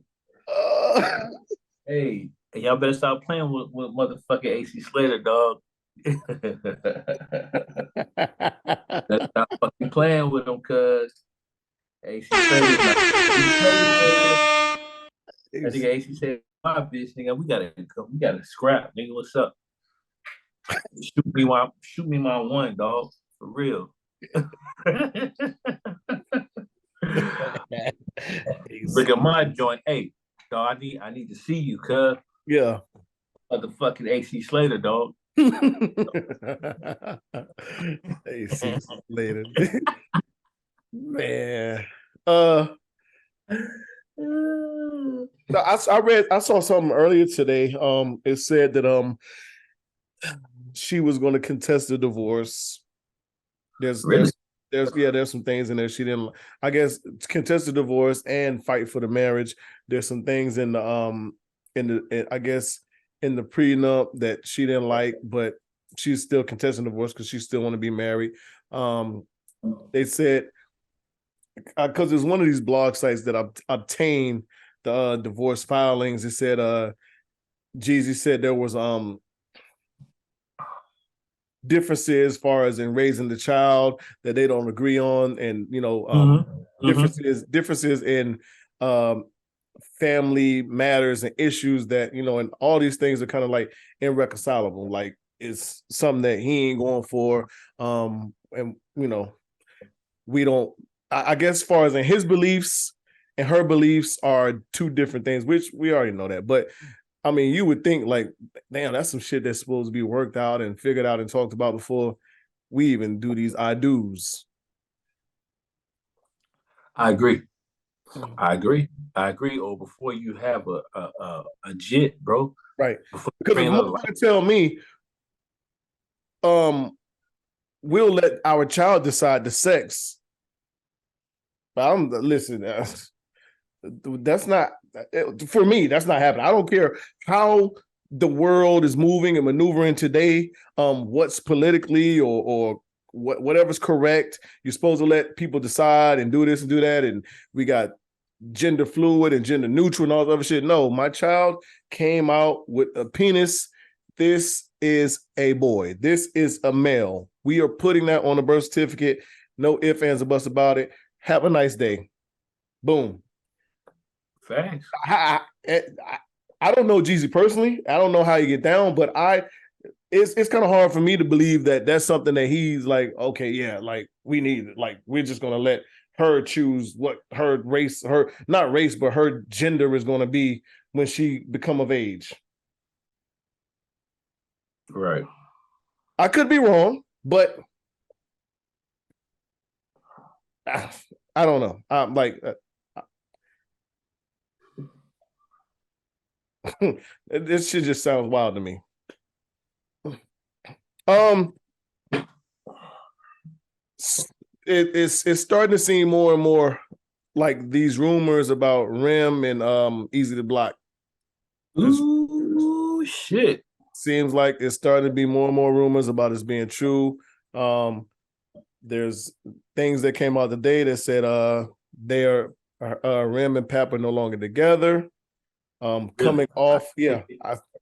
hey, y'all better stop playing with motherfucking AC Slater, dog. Better stop fucking playing with him, cuz AC Slater's not AC Slater, man. That nigga AC said, my bitch, nigga, we gotta scrap, nigga. What's up? Shoot me my one, dog. For real. Look at my joint. Hey, dog, I need to see you, cuz. Yeah. Motherfucking AC Slater, dog. AC Slater. Man. I saw something earlier today. It said that she was going to contest the divorce. Really? There's some things in there she didn't, I guess, contest the divorce and fight for the marriage. There's some things in I guess in the prenup that she didn't like, but she's still contesting divorce because she still want to be married. They said, because there's one of these blog sites that obtained the divorce filings. It said Jeezy said there was differences as far as in raising the child that they don't agree on, and differences in family matters and issues that, and all these things are kind of like irreconcilable. Like, it's something that he ain't going for. And we don't, I guess, as far as in his beliefs and her beliefs are two different things, which we already know that. But I mean, you would think, like, damn, that's some shit that's supposed to be worked out and figured out and talked about before we even do these I do's. I agree. Or before you have a jit, bro. Right. Because if motherfucker tell me, we'll let our child decide the sex. But listen, that's not, for me, that's not happening. I don't care how the world is moving and maneuvering today, what's politically or whatever's correct. You're supposed to let people decide and do this and do that, and we got gender fluid and gender neutral and all that other shit. No, my child came out with a penis. This is a boy. This is a male. We are putting that on the birth certificate. No ifs, ands, or buts about it. Have a nice day. Boom. Thanks. I don't know Jeezy personally. I don't know how you get down, but it's kind of hard for me to believe that that's something that he's like, okay, yeah, like, we need it. Like, we're just going to let her choose what her race, not race, but her gender is going to be when she become of age. Right. I could be wrong, but I don't know. I'm like, this shit just sounds wild to me. It's starting to seem more and more like these rumors about Rem and Easy to Block. Ooh, shit. Seems like it's starting to be more and more rumors about this being true. There's things that came out today that said they are Rem and Pap are no longer together. Coming off, yeah,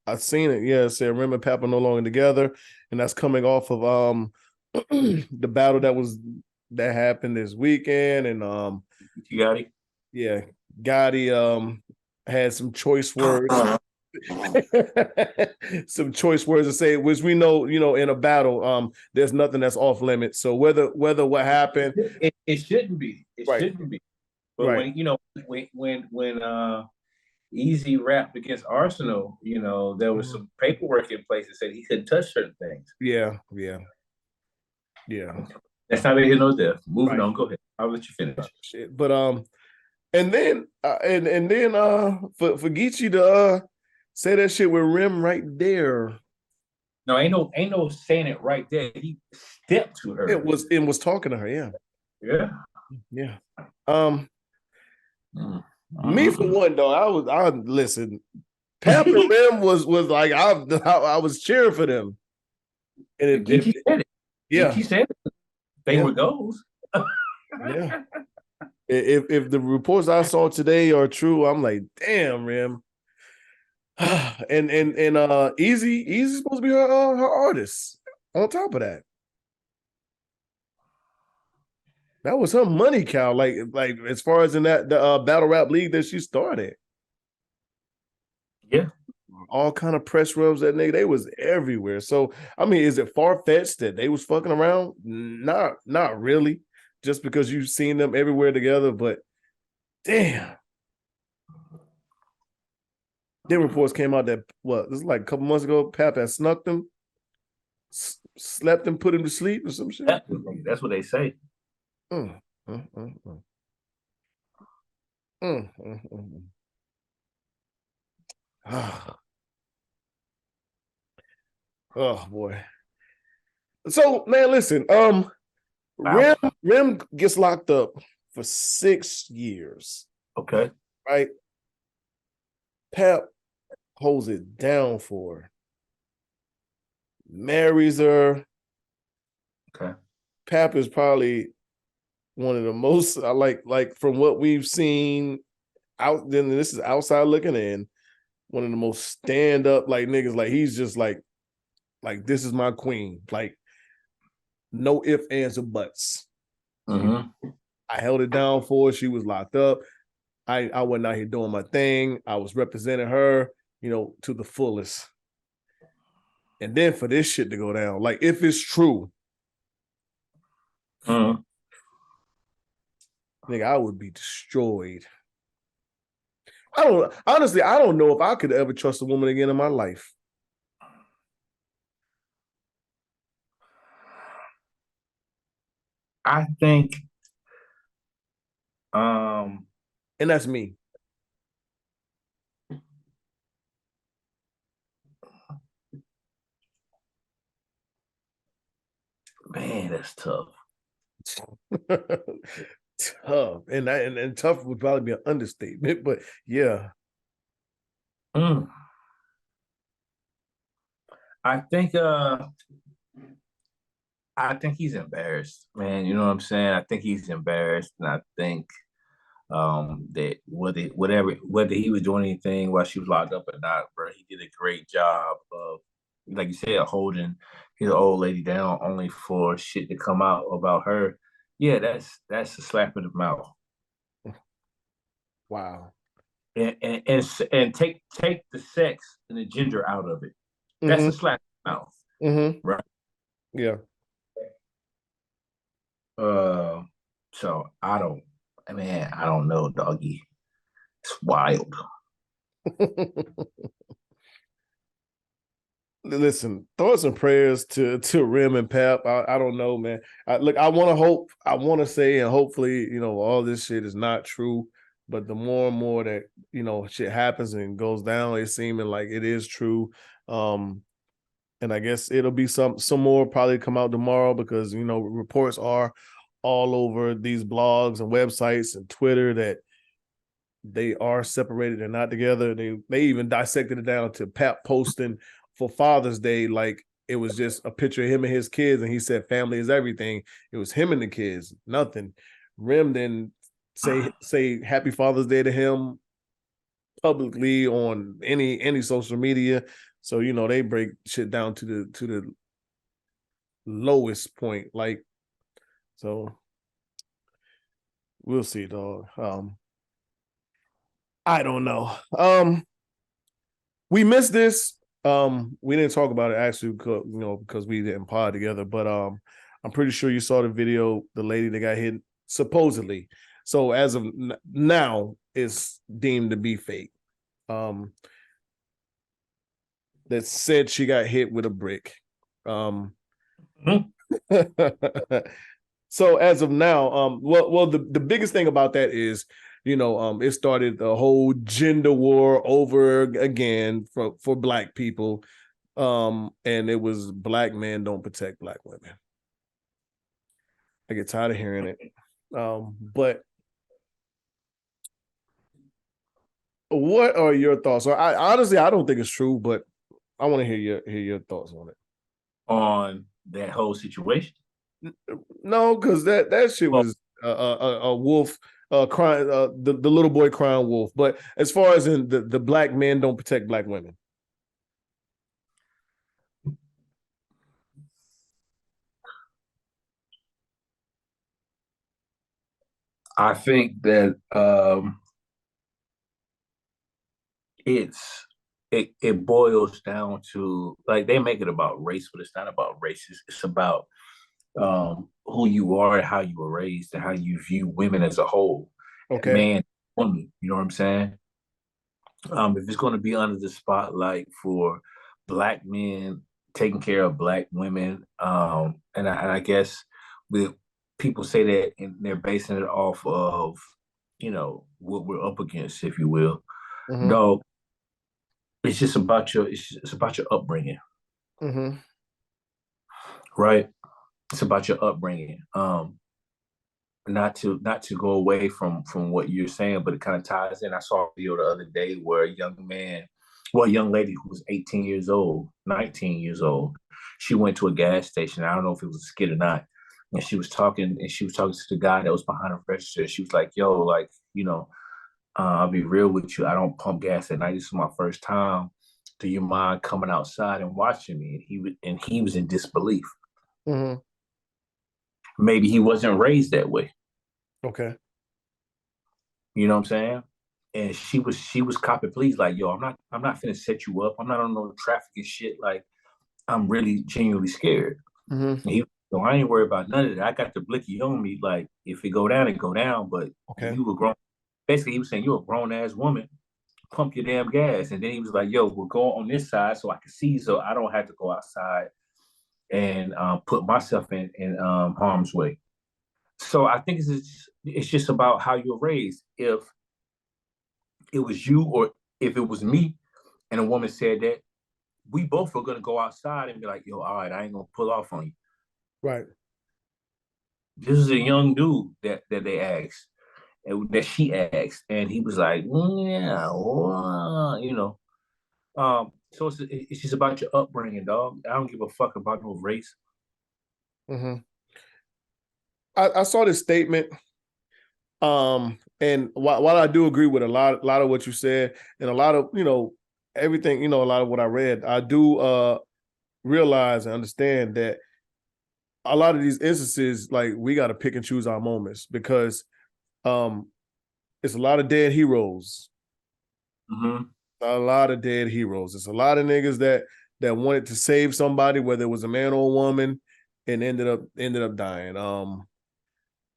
I've seen it. Yeah, it said Rem and Pap are no longer together, and that's coming off of the battle that happened this weekend. And Gotti, yeah, Gotti had some choice words. Some choice words to say, which we know, in a battle, there's nothing that's off limits. So whether what happened, it shouldn't be. It right. shouldn't be. But right. when Easy rapped against Arsenal, there was some paperwork in place that said he couldn't touch certain things. Yeah. That's not here nor there. Moving Right. on. Go ahead. I'll let you finish. Shit. But and then for Geechee to say that shit with Rem right there. No, ain't no saying it right there. He stepped to her. It was talking to her, yeah. Yeah. Yeah. Me for one, though, I listen. Pap and Rem was like I was cheering for them. And Geechee said it. Yeah. Geechee said it. Favorite goals. Yeah. If the reports I saw today are true, I'm like, damn, Rem. and Eazy's supposed to be her artist. On top of that, that was her money cow. Like as far as in the battle rap league that she started. Yeah. All kind of press rubs that nigga, they was everywhere. So I mean, is it far-fetched that they was fucking around? Not really. Just because you've seen them everywhere together, but damn. Then reports came out that this is like a couple months ago, Pap had snuck them, slept and put him to sleep or some shit. That's what they say. Oh boy. So man, listen. Rem gets locked up for 6 years. Okay. Right. Pap holds it down for her. Marries her. Okay. Pap is probably one of the most like from what we've seen out. Then this is outside looking in. One of the most stand up like niggas. Like he's just like this is my queen. Like no ifs, ands, or buts. Mm-hmm. I held it down for her. She was locked up. I went out here doing my thing. I was representing her, to the fullest. And then for this shit to go down, like if it's true, nigga, I would be destroyed. I don't know if I could ever trust a woman again in my life. I think and that's me. Man, that's tough. Tough. And tough would probably be an understatement, but yeah. I think he's embarrassed, man. You know what I'm saying? I think he's embarrassed, and I think that whether he was doing anything while she was locked up or not, bro, he did a great job of, like you said, holding his old lady down, only for shit to come out about her. Yeah, that's a slap in the mouth. Wow. And take the sex and the gender out of it. That's a slap in the mouth. Mm-hmm. Right. Yeah. So I don't know, doggy. It's wild. Listen, thoughts and prayers to Rem and Pap. I don't know, man. I want to say, and hopefully, all this shit is not true. But the more and more that shit happens and goes down, it's seeming like it is true. And I guess it'll be some more probably come out tomorrow because reports are all over these blogs and websites and Twitter that they are separated and not together. They even dissected it down to Pap posting for Father's Day, like it was just a picture of him and his kids, and he said family is everything. It was him and the kids, nothing. Rem then say Happy Father's Day to him publicly on any social media. So they break shit down to the lowest point. Like, so we'll see, dog. I don't know. We missed this. We didn't talk about it actually, because we didn't pod together. But I'm pretty sure you saw the video. The lady that got hit supposedly. So as of now, it's deemed to be fake. That said she got hit with a brick. So as of now, the biggest thing about that is, it started the whole gender war over again for Black people. And it was Black men don't protect Black women. I get tired of hearing it. But what are your thoughts? So I honestly I don't think it's true, but I want to hear your thoughts on it. On that whole situation? No, because that shit was a wolf crying, the little boy crying wolf. But as far as in the Black men don't protect Black women. I think that it boils down to, like, they make it about race, but it's not about race. It's about who you are and how you were raised and how you view women as a whole, Okay. man, woman. You know what I'm saying? If it's going to be under the spotlight for Black men taking care of Black women, and I guess with people say that and they're basing it off of, what we're up against, if you will. Mm-hmm. No, it's about your upbringing, Mm-hmm. right? It's about your upbringing. Not to go away from what you're saying, but it kind of ties in. I saw a video the other day where a young lady who was 18 years old, 19 years old, she went to a gas station. I don't know if it was a skit or not. And she was talking to the guy that was behind the register. She was like, yo, like, I'll be real with you. I don't pump gas at night. This is my first time. Do you mind coming outside and watching me? And he was in disbelief. Mm-hmm. Maybe he wasn't raised that way. Okay. You know what I'm saying? And she was copping please, like, yo, I'm not finna set you up. I'm not on no traffic and shit. Like, I'm really genuinely scared. Mm-hmm. And so I ain't worried about none of that. I got the blicky on me. Like, if it go down, it go down. But Okay. you were grown. Basically, he was saying, you're a grown ass woman. Pump your damn gas. And then he was like, yo, we'll go on this side so I can see, so I don't have to go outside and put myself in harm's way. So I think it's just about how you're raised. If it was you or if it was me and a woman said that, we both are gonna go outside and be like, yo, all right, I ain't gonna pull off on you. Right. This is a young dude that they asked, and that she asked, and he was like, yeah, So it's just about your upbringing, dog. I don't give a fuck about no race. Mm-hmm. I saw this statement. And while I do agree with a lot of what you said, and a lot of everything, a lot of what I read, I do realize and understand that a lot of these instances, like, we got to pick and choose our moments, because um it's a lot of dead heroes. Mm-hmm. A lot of dead heroes. It's a lot of niggas that wanted to save somebody, whether it was a man or a woman, and ended up dying.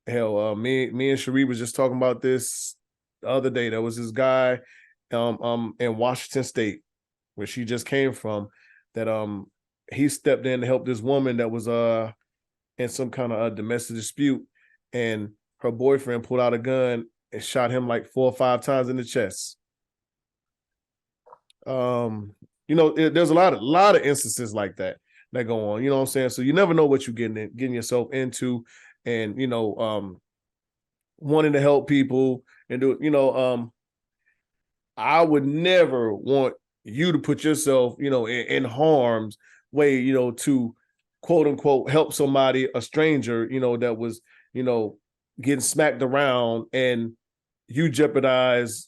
Hell, me and Sheree was just talking about this the other day. There was this guy in Washington State, where she just came from, that he stepped in to help this woman that was in some kind of a domestic dispute, and her boyfriend pulled out a gun and shot him like 4 or 5 times in the chest. There's a lot of instances like that go on. You know what I'm saying? So you never know what you're getting yourself into, and wanting to help people and do. I would never want you to put yourself, in harm's way, to quote unquote help somebody, a stranger, that was, getting smacked around, and you jeopardize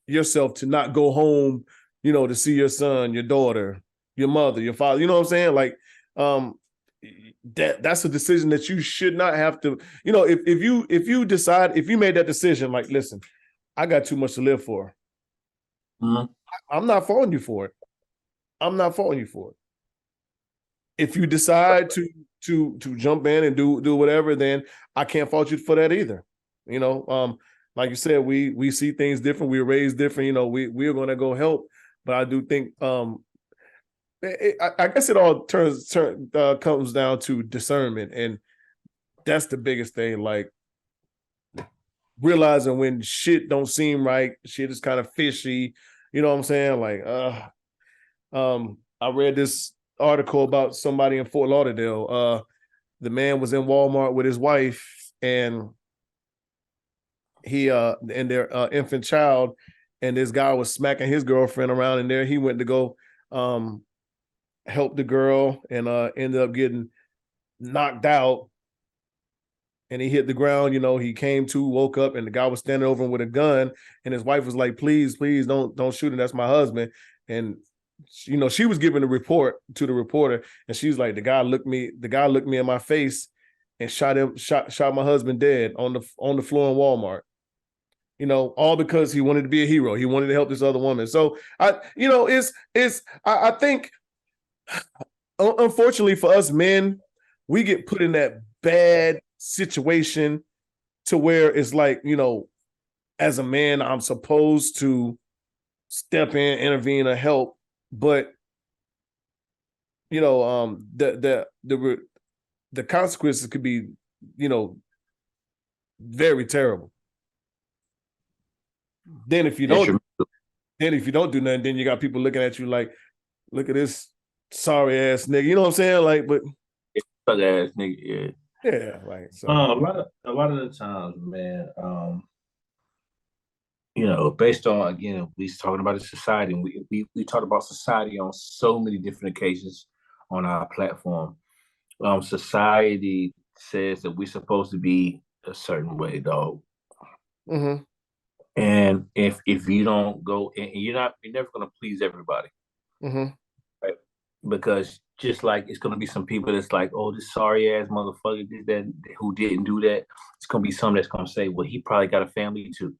yourself to not go home, to see your son, your daughter, your mother, your father. You know what I'm saying? Like, that's a decision that you should not have to. If you decide, if you made that decision, like, listen, I got too much to live for. Mm-hmm. I'm not faulting you for it. I'm not faulting you for it. If you decide to jump in and do whatever, then I can't fault you for that either. Like you said, we see things different. We're raised different. We're going to go help, but I do think I guess it all comes down to discernment, and That's the biggest thing. Like realizing when shit don't seem right, shit is kind of fishy. You know what I'm saying? Like, I read this article about somebody in Fort Lauderdale. The man was in Walmart with his wife and and their infant child, and this guy was smacking his girlfriend around, and there he went to go help the girl and ended up getting knocked out, and he hit the ground. He came to, woke up, and the guy was standing over him with a gun, and his wife was like, please don't shoot him, that's my husband. And she was giving a report to the reporter, and she's like, the guy looked me in my face and shot my husband dead on the floor in Walmart. All because he wanted to be a hero. He wanted to help this other woman. So I think, unfortunately for us men, we get put in that bad situation to where it's like, as a man, I'm supposed to step in, intervene, or help, but the consequences could be, very terrible. Then if you don't do nothing, then you got people looking at you like, look at this sorry ass nigga. You know what I'm saying? Like, but ass nigga, yeah, like so. A lot of the times, man, based on, again, we talking about the society, and we talk about society on so many different occasions on our platform. Society says that we're supposed to be a certain way, dog. Mm-hmm. And if you don't go, and you're never gonna please everybody. Mm-hmm. Right? Because just like it's gonna be some people that's like, oh, this sorry ass motherfucker did that, who didn't do that. It's gonna be some that's gonna say, well, he probably got a family too,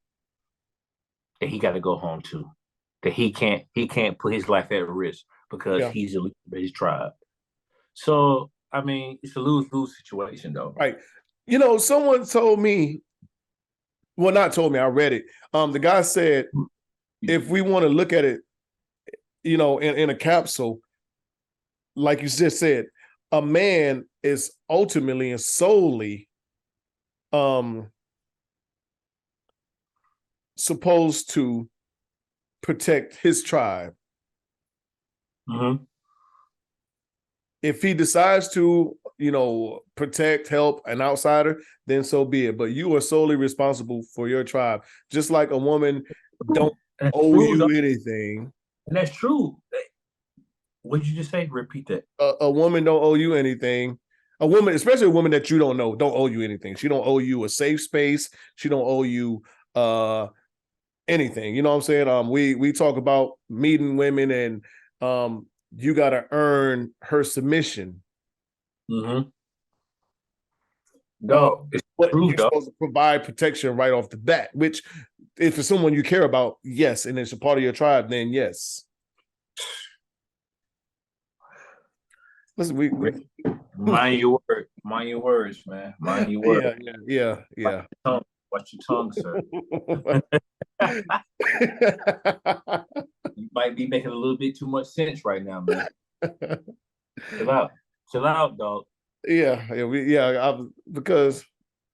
that he got to go home to, that he can't put his life at risk because he's a leader of his tribe. So I mean, it's a lose-lose situation, though. Right. Someone told me, well, not told me, I read it. The guy said, if we want to look at it, in a capsule, like you just said, a man is ultimately and solely supposed to protect his tribe. Mm-hmm. If he decides to, protect, help an outsider, then so be it. But you are solely responsible for your tribe. Just like a woman don't owe you anything. And that's true. What did you just say? Repeat that. A woman don't owe you anything. A woman, especially a woman that you don't know, don't owe you anything. She don't owe you a safe space. She don't owe you anything. You know what I'm saying? We talk about meeting women, and you got to earn her submission. Mm-hmm. No, it's but true, you're supposed to provide protection right off the bat, which if it's someone you care about, yes, and it's a part of your tribe, then yes. Listen, we mind your words, man. Mind your words. Yeah. Watch your tongue, sir. You might be making a little bit too much sense right now, man. Chill out, dog. Because,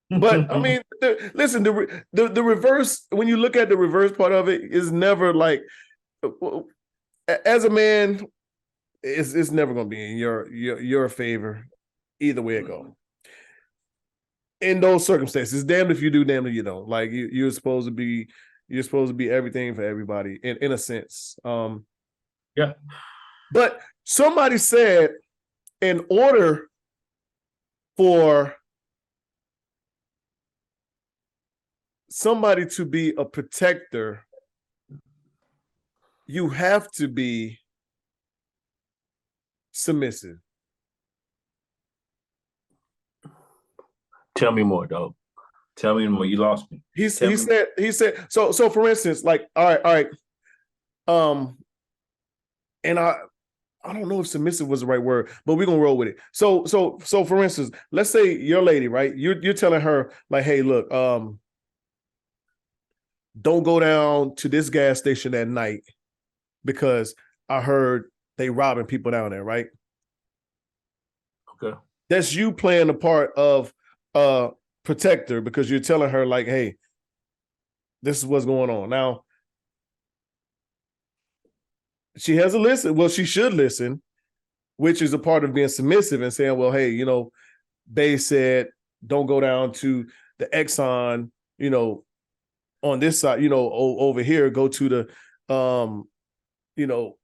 but I mean, listen, the reverse. When you look at the reverse part of it, is never like, as a man, it's never going to be in your favor, either way it goes. In those circumstances, damned if you do, damned if you don't. Like you're supposed to be everything for everybody in a sense. Yeah. But somebody said, in order for somebody to be a protector, you have to be submissive. Tell me more, dog. Tell me more. You lost me. He said. So for instance, like, all right. And I don't know if submissive was the right word, but we're gonna roll with it. So for instance, let's say your lady, right? You're telling her like, hey, look, don't go down to this gas station at night because I heard they robbing people down there, right? Okay. That's you playing the part of protector because you're telling her like, hey, this is what's going on. Now, she has a listen. Well, she should listen, which is a part of being submissive and saying, well, hey, they said don't go down to the Exxon, on this side, over here, go to the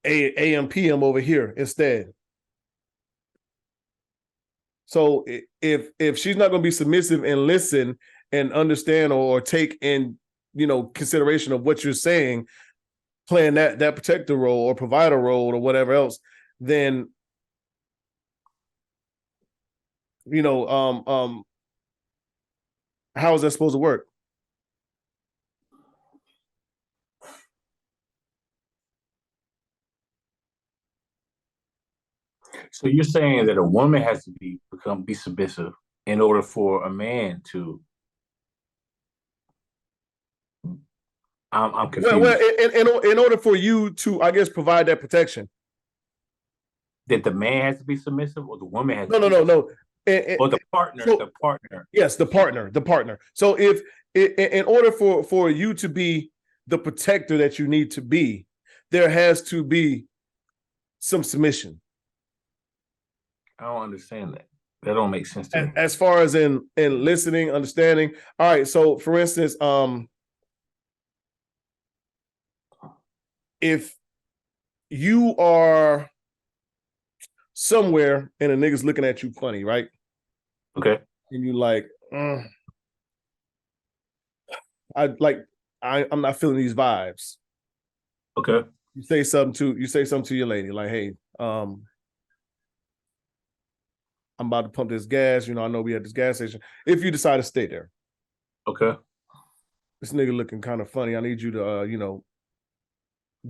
AM PM over here instead. So if she's not going to be submissive and listen and understand or take in, consideration of what you're saying, playing that protector role or provider role or whatever else, then how is that supposed to work? So you're saying that a woman has to be submissive in order for a man to. I'm confused. Well, in order for you to, I guess, provide that protection, that the man has to be submissive, or the woman has. No. Or the partner. So, the partner. Yes, the partner. So if in order for you to be the protector that you need to be, there has to be some submission. I don't understand that. That don't make sense to me. As far as in listening, understanding. All right. So for instance, if you are somewhere and a nigga's looking at you funny, right? Okay. And you like, I'm not feeling these vibes. Okay. You say something to your lady, like, hey, I'm about to pump this gas. I know we at this gas station. If you decide to stay there. Okay. This nigga looking kind of funny. I need you to,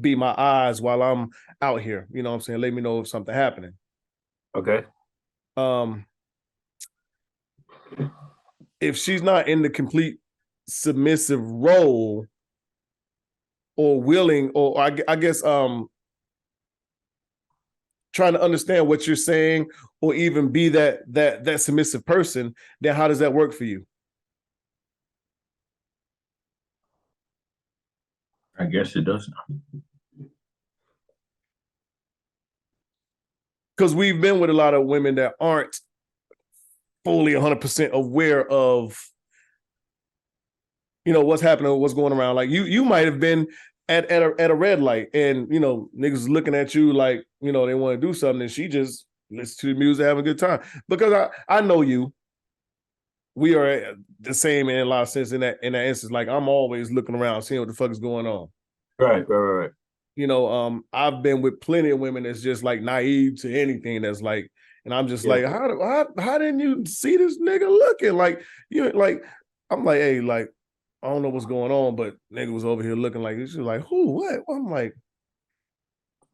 be my eyes while I'm out here. You know what I'm saying? Let me know if something happening. Okay. If she's not in the complete submissive role or willing, or I guess trying to understand what you're saying or even be that submissive person, then how does that work for you? I guess it doesn't. Because we've been with a lot of women that aren't fully 100% aware of, what's happening, what's going around. Like you might have been at a red light and, niggas looking at you like, they want to do something and she just listens to the music, have a good time. Because I know you. We are the same in a lot of sense in that instance. Like I'm always looking around, seeing what the fuck is going on. Right. I've been with plenty of women that's just like naive to anything that's like, and I'm just like, how didn't you see this nigga looking? Like, I'm like, hey, like, I don't know what's going on, but nigga was over here looking like, she's like, who, what? I'm like,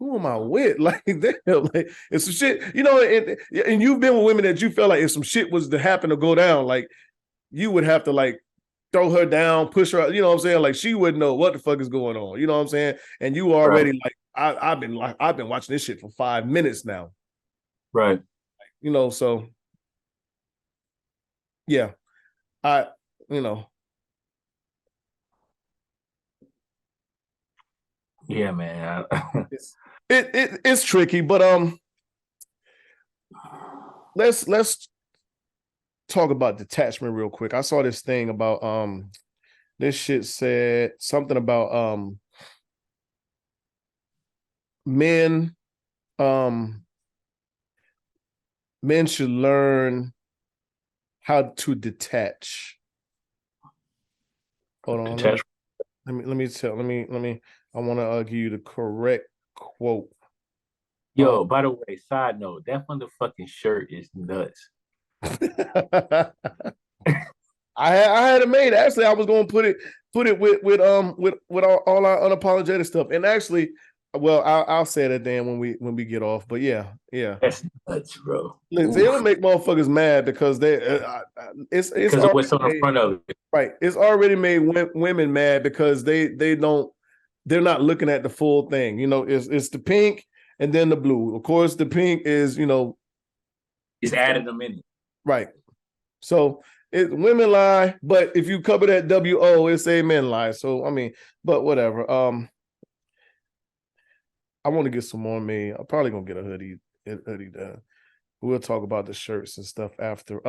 who am I with? Like, damn, like, it's some shit, and you've been with women that you felt like if some shit was to happen or go down, like, you would have to like throw her down, push her, you know what I'm saying? Like she wouldn't know what the fuck is going on. You know what I'm saying? And you already like, I've been watching this shit for 5 minutes now. Right. So yeah. Yeah, man. It's tricky, but let's talk about detachment real quick. I saw this thing about this shit said something about men should learn how to detach. Hold on. Detach. Let me I want to give you the correct quote. Yo, by the way, side note, that motherfucking shirt is nuts. I had it made. Actually, I was going to put it with all our unapologetic stuff. And actually, well, I'll say that then when we get off. But yeah. That's nuts, bro. Listen, it'll make motherfuckers mad because it's because of what's on the front of it. Right. It's already made women mad because they're not looking at the full thing. It's the pink and then the blue. Of course, the pink is it's added them in it. Right. So women lie, but if you cover that WO, it say men lie. So I mean, but whatever. I want to get some more made. I'm probably gonna get a hoodie done. We'll talk about the shirts and stuff after.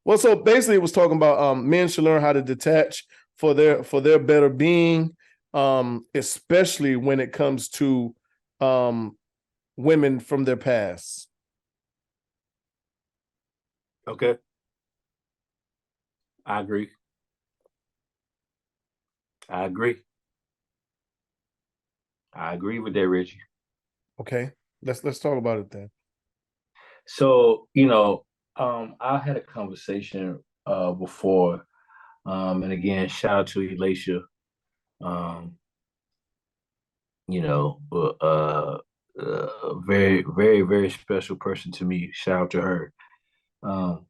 Well, so basically, it was talking about men should learn how to detach for their better being, especially when it comes to women from their past. Okay. I agree. I agree. I agree with that, Reggie. Okay, let's talk about it then. So, I had a conversation before, and again, shout out to Elisha. Um, very, very, very special person to me. Shout out to her. Um,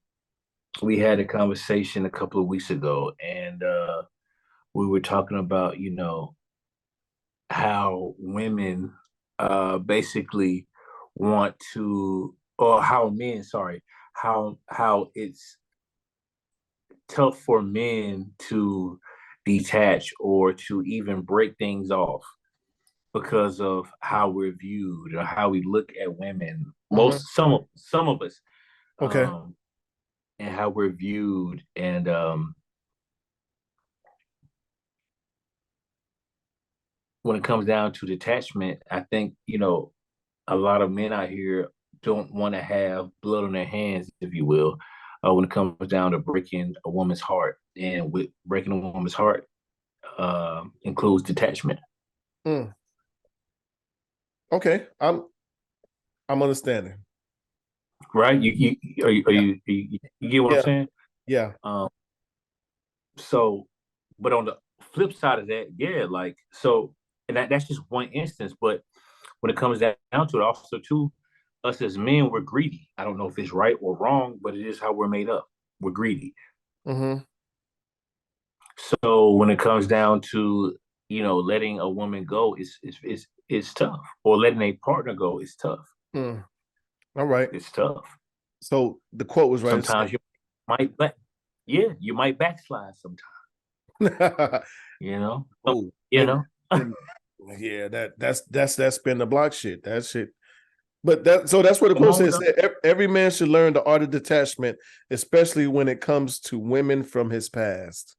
we had a conversation a couple of weeks ago, and we were talking about, how women basically want to, or how men, sorry, how it's tough for men to detach or to even break things off because of how we're viewed or how we look at women. Some of us, Okay. and how we're viewed. And when it comes down to detachment, I think a lot of men out here don't want to have blood on their hands, if you will, when it comes down to breaking a woman's heart. And with breaking a woman's heart includes detachment. Mm. Okay, I'm understanding. Right? You get what I'm saying? Yeah. So, but on the flip side of that, yeah, like so, and that's just one instance. But when it comes down to it, also too, us as men, we're greedy. I don't know if it's right or wrong, but it is how we're made up. We're greedy. Mm-hmm. So when it comes down to letting a woman go, it's tough. Or letting a partner go is tough. Mm. All right. It's tough. So the quote was right. Sometimes you might, you might backslide sometimes. Oh, yeah, that's been the block shit. That shit. But that's what the quote says. Every man should learn the art of detachment, especially when it comes to women from his past.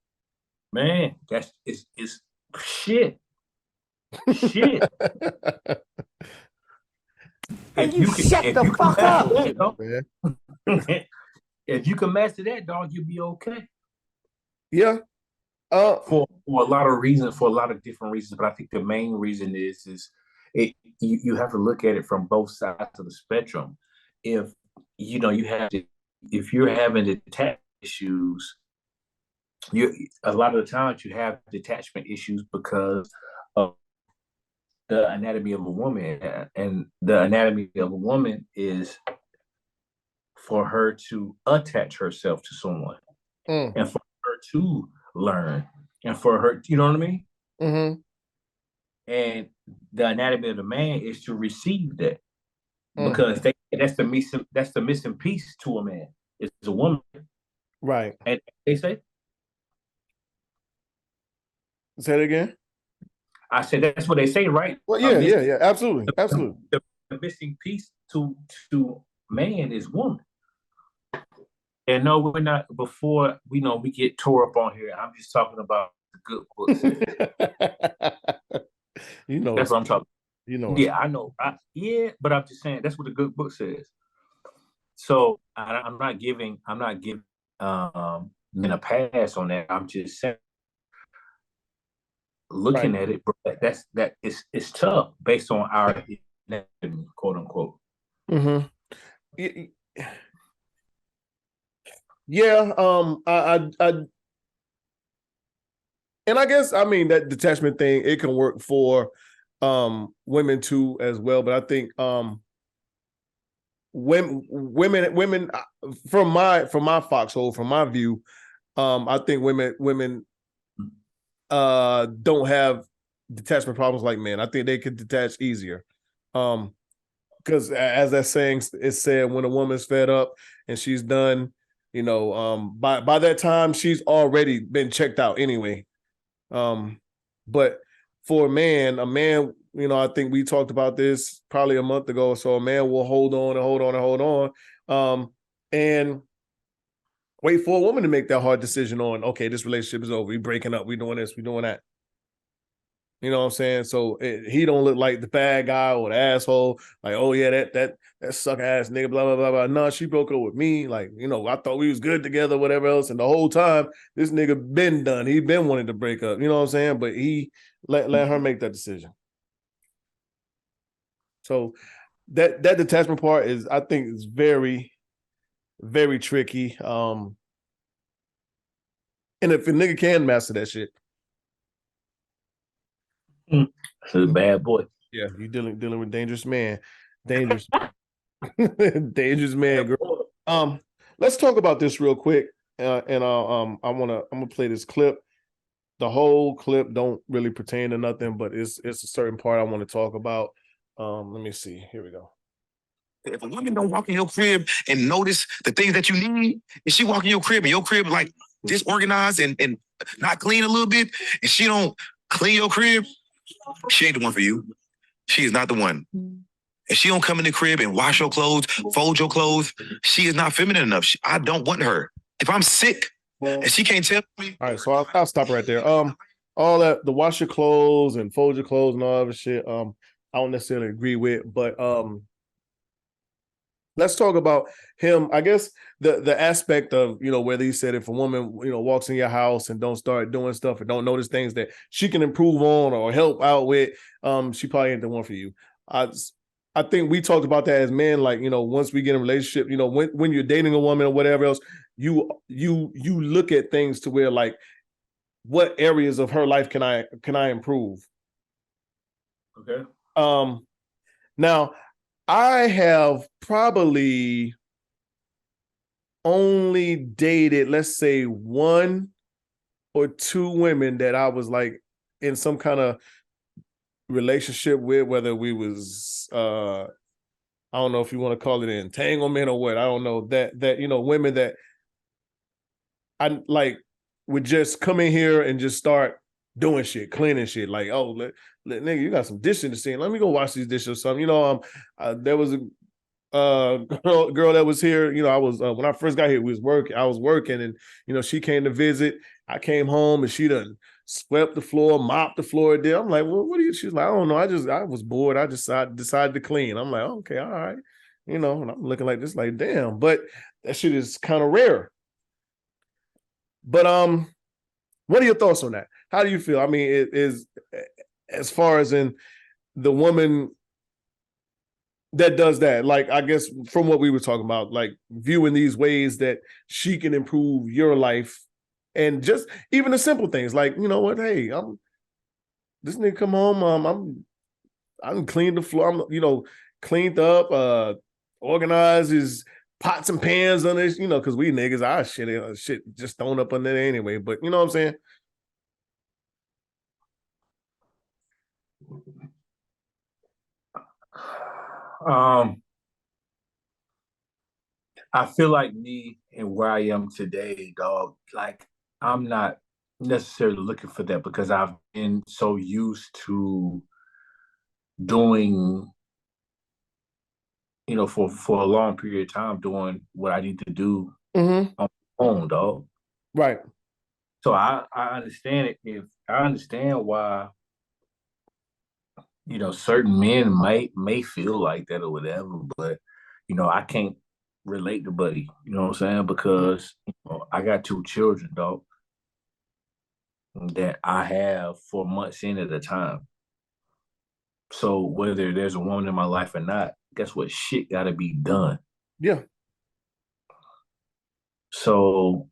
Man, that's it's shit. Shit. If you shut the fuck up. If you can master that, dog, you'll be okay. Yeah. For a lot of reasons, for a lot of different reasons, but I think the main reason is you have to look at it from both sides of the spectrum. If if you're having detachment issues, a lot of the times you have detachment issues because of the anatomy of a woman, and the anatomy of a woman is for her to attach herself to someone, and for her to learn, and for her, you know what I mean? Mm-hmm. And the anatomy of the man is to receive that, because that's the missing piece to a man. It's a woman, right? And they say. Say it again. I said that's what they say, right? Well, yeah, absolutely. The missing piece to man is woman. And no, we're not. Before we get tore up on here, I'm just talking about the good book says. That's what I'm talking. Yeah, I know. But I'm just saying that's what the good book says. So I'm not giving men a pass on that. I'm just saying, looking at it, but it's tough based on our anatomy, quote unquote. Mm-hmm. Yeah. And I guess that detachment thing, it can work for women too as well. But I think women from my foxhole, from my view, I think women don't have detachment problems like men. I think they could detach easier. because as that saying is said, when a woman's fed up and she's done, by that time she's already been checked out anyway. But for a man, I think we talked about this probably a month ago. So a man will hold on and hold on and hold on, and wait for a woman to make that hard decision on, okay, this relationship is over. We breaking up. We doing this. We doing that. You know what I'm saying? So he don't look like the bad guy or the asshole. Like, oh yeah, that suck ass nigga, blah blah blah blah. No, she broke up with me. Like, I thought we was good together, whatever else. And the whole time, this nigga been done. He been wanting to break up. You know what I'm saying? But he let her make that decision. So that detachment part is, I think, is very, very tricky. And if a nigga can master that shit. He's a bad boy. Yeah, you dealing with dangerous man. Dangerous dangerous man, girl. Let's talk about this real quick. And I'm gonna play this clip. The whole clip don't really pertain to nothing, but it's a certain part I want to talk about. Let me see. Here we go. If a woman don't walk in your crib and notice the things that you need, and she walk in your crib and your crib like disorganized and not clean a little bit, and she don't clean your crib, she ain't the one for you. She is not the one. If she don't come in the crib and wash your clothes, fold your clothes, she is not feminine enough. I don't want her. If I'm sick and she can't tell me. All right, so I'll stop right there. All that, the wash your clothes and fold your clothes and all that shit, I don't necessarily agree with, but let's talk about him. I guess the aspect of, whether he said if a woman, walks in your house and don't start doing stuff or don't notice things that she can improve on or help out with, she probably ain't the one for you. I think we talked about that as men, like, once we get in a relationship, when you're dating a woman or whatever else, you look at things to where, like, what areas of her life can I improve? Okay. Now, I have probably only dated, let's say, one or two women that I was like in some kind of relationship with, whether we was I don't know if you want to call it an entanglement or what. I don't know, that women that I like would just come in here and just start doing shit, cleaning shit. Like, oh, nigga, you got some dishes to see. Let me go wash these dishes or something. There was a girl that was here. I was when I first got here, I was working, and she came to visit. I came home and she done swept the floor, mopped the floor there. I'm like, well, what are you? She's like, I don't know. I was bored. I just decided to clean. I'm like, okay, all right. And I'm looking like this, like, damn. But that shit is kind of rare. But what are your thoughts on that? How do you feel? I mean, it is, as far as in the woman that does that, like, I guess from what we were talking about, like viewing these ways that she can improve your life, and just even the simple things, like, what, hey, this nigga come home, I'm cleaned the floor, I'm cleaned up, organized his pots and pans on this, because we niggas, our shit just thrown up on there anyway. But you know what I'm saying? I feel like me and where I am today, dog, like, I'm not necessarily looking for that because I've been so used to doing, for a long period of time, doing what I need to do on my own, dog. Right. So I understand it. If I understand why, certain men may feel like that or whatever, but I can't relate to Buddy. You know what I'm saying? Because I got two children, dog, that I have 4 months in at a time. So whether there's a woman in my life or not, guess what? Shit got to be done. Yeah. So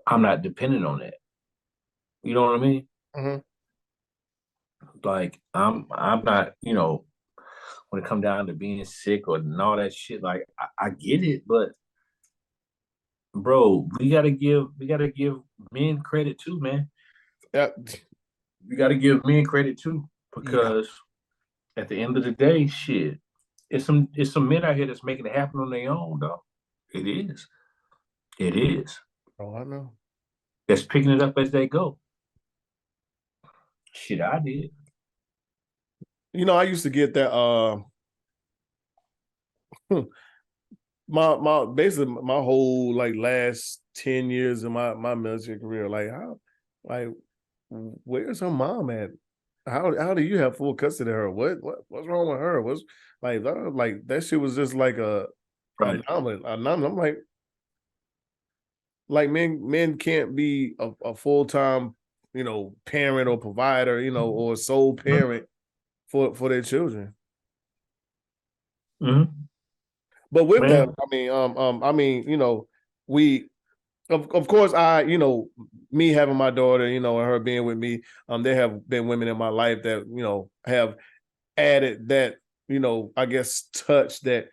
I'm not dependent on that. You know what I mean? Mm-hmm. Like, I'm not, when it come down to being sick or and all that shit, like, I get it, but bro, we gotta give men credit too, man. Yeah. You gotta give men credit too, because at the end of the day, shit, it's some men out here that's making it happen on their own, dog. It is. It is. Oh, I know. That's picking it up as they go. Shit, I did. You know, I used to get that my basically my whole like last 10 years of my military career, like how like where's her mom at? How do you have full custody of her? What's wrong with her? What's like that shit was just like a Right. anomaly. I'm like men can't be a full-time, parent or provider, or sole parent for their children. Mm-hmm. But with that, Man. I mean, we of course me having my daughter, and her being with me, there have been women in my life that, have added that, I guess touch that,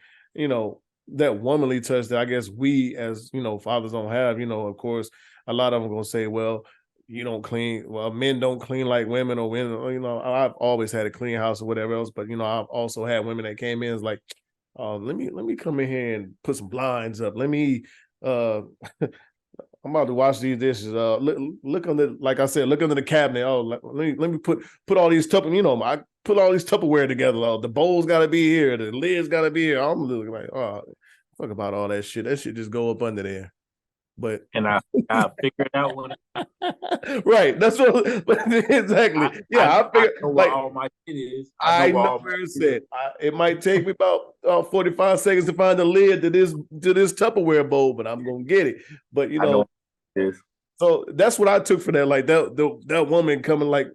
that womanly touch that I guess we as, fathers don't have, of course, a lot of them gonna say, well, you don't clean, well, men don't clean like women, or women, I've always had a clean house or whatever else, but I've also had women that came in, it's like, let me come in here and put some blinds up. Let me I'm about to wash these dishes. Look under, like I said, look under the cabinet. Oh, let me put all these I put all these Tupperware together. Oh, the bowls got to be here. The lids got to be here. I'm looking like, oh, fuck about all that shit. That shit just go up under there. But And I figured out when right, that's what. But exactly, I figured know like where all my shit is. I know where it's at. It might take me about 45 seconds to find the lid to this Tupperware bowl, but I'm gonna get it. But I know this. so that's what I took for that. Like that woman coming, like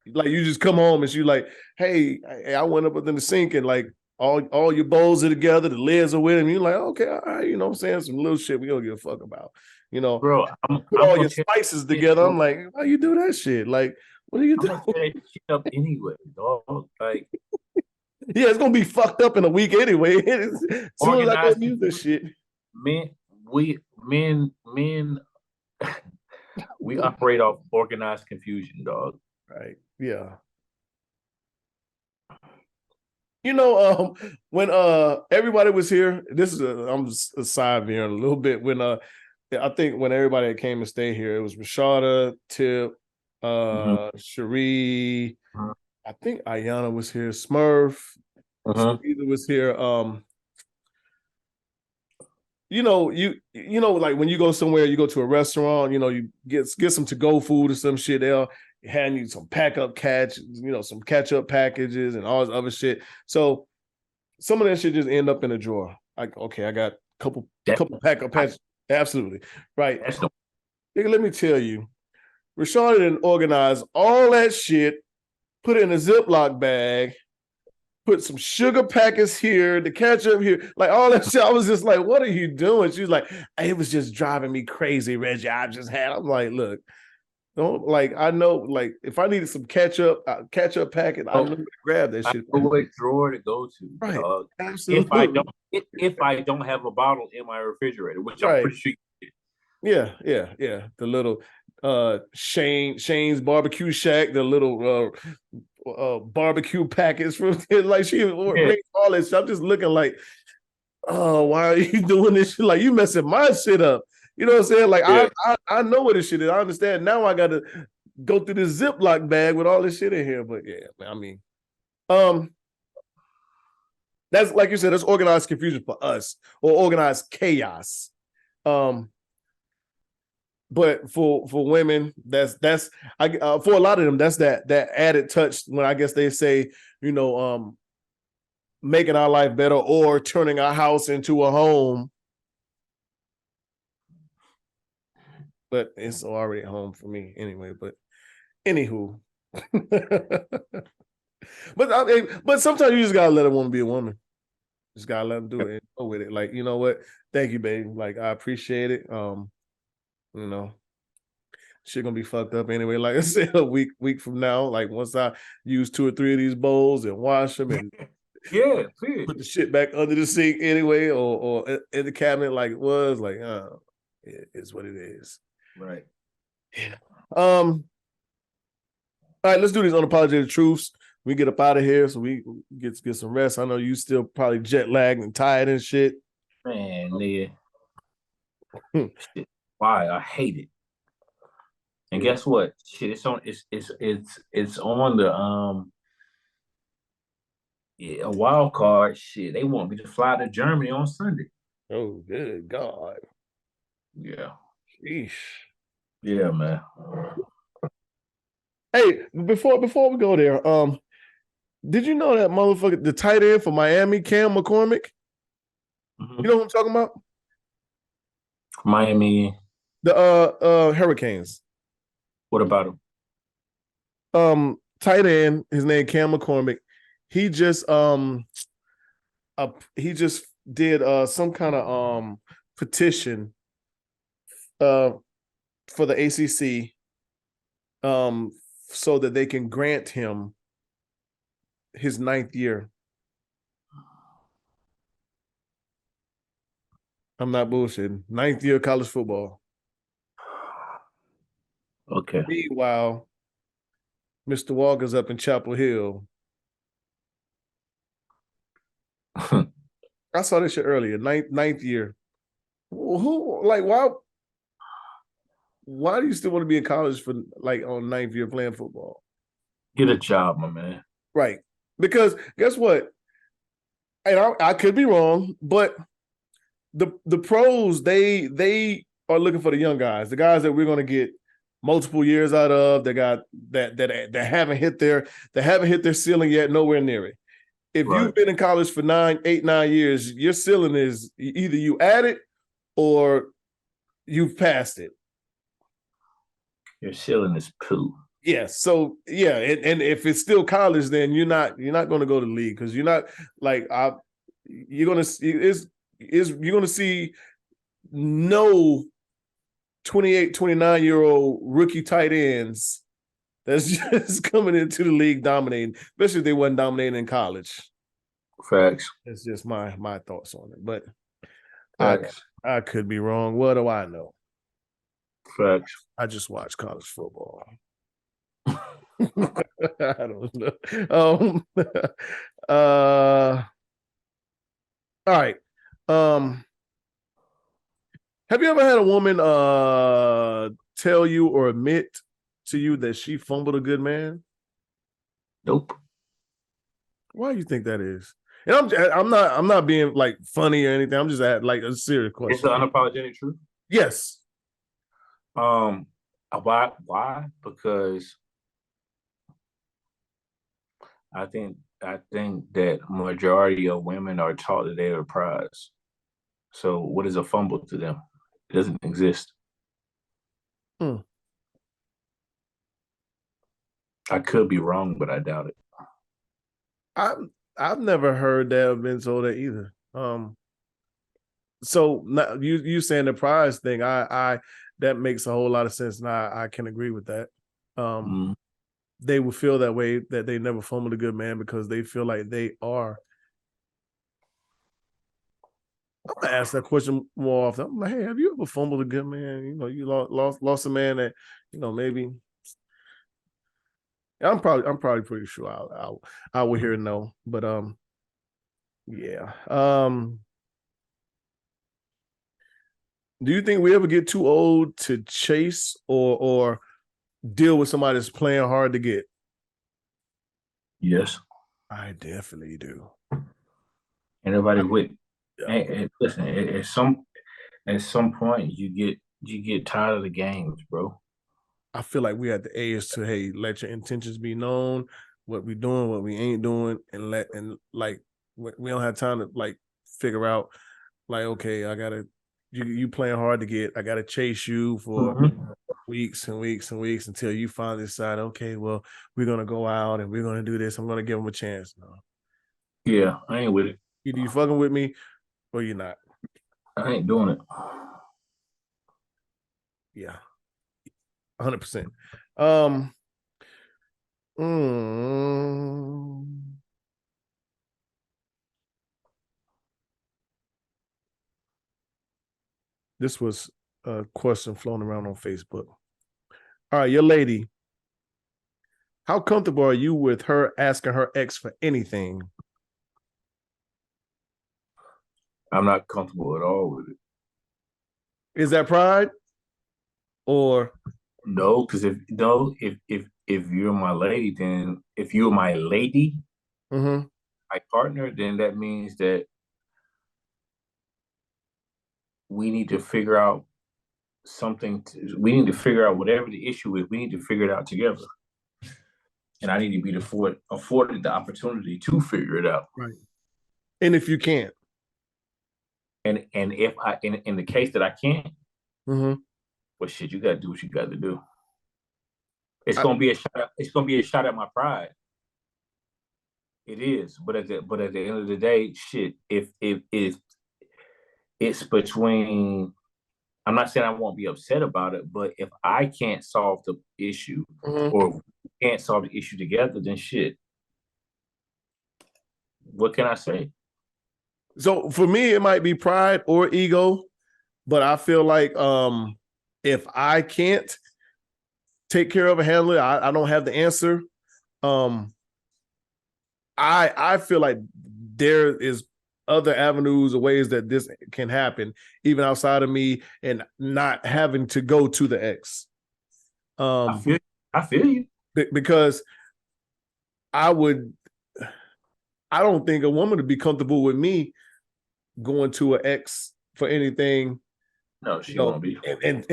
you just come home and she like, hey, I went up in the sink and like all your bowls are together, the lids are with them. You're like, okay, all right, what I'm saying, some little shit we don't give a fuck about. Bro, put all your spices together. I'm like, why you do that shit? Like, what are you doing? I'm gonna tear that shit up anyway, dog. Like, yeah, it's gonna be fucked up in a week anyway. As soon as I go use this shit. Men, we operate off organized confusion, dog. Right. Yeah. When everybody was here, this is I'm just a side here a little bit. When I think when everybody that came to stay here, it was Rashada, Tip, Cherie, I think Ayana was here, Smurf, Either was here. Like when you go somewhere, you go to a restaurant, you get some to-go food or some shit, they'll hand you some pack-up some catch-up packages and all this other shit. So some of that shit just end up in a drawer. Like, okay, I got a couple pack-up packages. Absolutely. Right. Nigga, let me tell you, Rashad didn't organize all that shit, put it in a Ziploc bag, put some sugar packets here, the ketchup here, like all that shit. I was just like, what are you doing? She was like, it was just driving me crazy, Reggie. I'm like, look, don't, like, I know, like, if I needed some ketchup packet, I know where to grab that shit. I know what drawer to go to. Right. Dog. Absolutely. If I don't have a bottle in my refrigerator, which I'm pretty sure you get. Yeah. The little Shane's barbecue shack, the little barbecue packets from like she all this. I'm just looking like, oh, why are you doing this shit? Like, you messing my shit up. You know what I'm saying? Like, I know what this shit is. I understand. Now I got to go through this Ziploc bag with all this shit in here. But yeah, I mean, that's, like you said, that's organized confusion for us, or organized chaos. But for women, that's for a lot of them, that's that added touch when I guess they say, making our life better or turning our house into a home. But it's already a home for me anyway. But anywho, but sometimes you just gotta let a woman be a woman. Just gotta let them do it and go with it. Like, you know what? Thank you, baby. Like, I appreciate it. Shit gonna be fucked up anyway. Like I said, a week from now, like once I use 2 or 3 of these bowls and wash them and put the shit back under the sink anyway, or in the cabinet like it was, like it is what it is. Right. Yeah. All right, let's do these unapologetic truths. we get up out of here so we get some rest. I know you still probably jet lagged and tired and shit. Man, nigga. Shit. Why? I hate it. And guess what? Shit, it's on the a wild card. Shit, they want me to fly to Germany on Sunday. Oh, good God. Yeah. Sheesh. Yeah, man. Hey, before we go there, did you know that motherfucker, the tight end for Miami, Cam McCormick? Mm-hmm. You know what I'm talking about? Miami. The Hurricanes. What about him? Tight end, his name Cam McCormick. He just did some kind of petition for the ACC so that they can grant him his 9th year. I'm not bullshitting. 9th year of college football. Okay. Meanwhile, Mr. Walker's up in Chapel Hill. I saw this shit earlier. Ninth year. Who like why do you still want to be in college for like on 9th year playing football? Get a job, my man. Right. Because guess what? And I could be wrong, but the pros, they are looking for the young guys, the guys that we're going to get multiple years out of. They got that haven't hit their ceiling yet, nowhere near it. If Right. you've been in college for 9 years, your ceiling is either you at it or you've passed it. Your ceiling is poo. Yeah. So yeah, and if it's still college, then you're not going to go to the league because you're not like you're gonna see no 28, 29-year-old rookie tight ends that's just coming into the league dominating, especially if they wasn't dominating in college. Facts. It's just my thoughts on it, but Facts. I could be wrong. What do I know? Facts. I just watch college football. I don't know. All right. Have you ever had a woman tell you or admit to you that she fumbled a good man? Nope. Why do you think that is? And I'm not being like funny or anything. I'm just at like a serious question. It's the unapologetic truth. Yes. Why? Because I think that majority of women are taught that they're a prize. So what is a fumble to them? It doesn't exist. I could be wrong, but I doubt it. I've never heard that or been told that either. So you saying the prize thing, I that makes a whole lot of sense, and I can agree with that. They would feel that way, that they never fumbled a good man because they feel like they are. I'm gonna ask that question more often. I'm like, hey, have you ever fumbled a good man? You know, you lost a man that, you know, maybe. I'm probably pretty sure I will hear no, but yeah. Do you think we ever get too old to chase or deal with somebody that's playing hard to get? Yes. I definitely do. Everybody with. Hey, listen, at some point you get tired of the games, bro. I feel like we at the age to, hey, let your intentions be known, what we doing, what we ain't doing, and like we don't have time to like figure out like, okay, I gotta you playing hard to get, I gotta chase you for weeks and weeks and weeks until you finally decide, okay, well, we're gonna go out and we're gonna do this. I'm gonna give them a chance. No. Yeah, I ain't with it. Either you fucking with me or you're not. I ain't doing it. Yeah. 100%. This was a question flown around on Facebook. All right, your lady How comfortable are you with her asking her ex for anything? I'm not comfortable at all with it. Is that pride? Or No, because if you're my lady, then if you're my lady, mm-hmm. my partner, then that means that we need to figure out we need to figure out whatever the issue is. We need to figure it out together. And I need to be afforded the opportunity to figure it out. Right. And if you can't. And if I in the case that I can't, mm-hmm. well shit, you gotta do what you gotta do. It's gonna be a shot at my pride. It is. But at the end of the day, shit, if it's between, I'm not saying I won't be upset about it, but if I can't solve the issue mm-hmm. or can't solve the issue together, then shit. What can I say? So for me, it might be pride or ego, but I feel like if I can't take care of a handler, I don't have the answer. I feel like there is other avenues or ways that this can happen, even outside of me and not having to go to the ex. I feel you. Because I don't think a woman would be comfortable with me going to an ex for anything. No, she won't be. And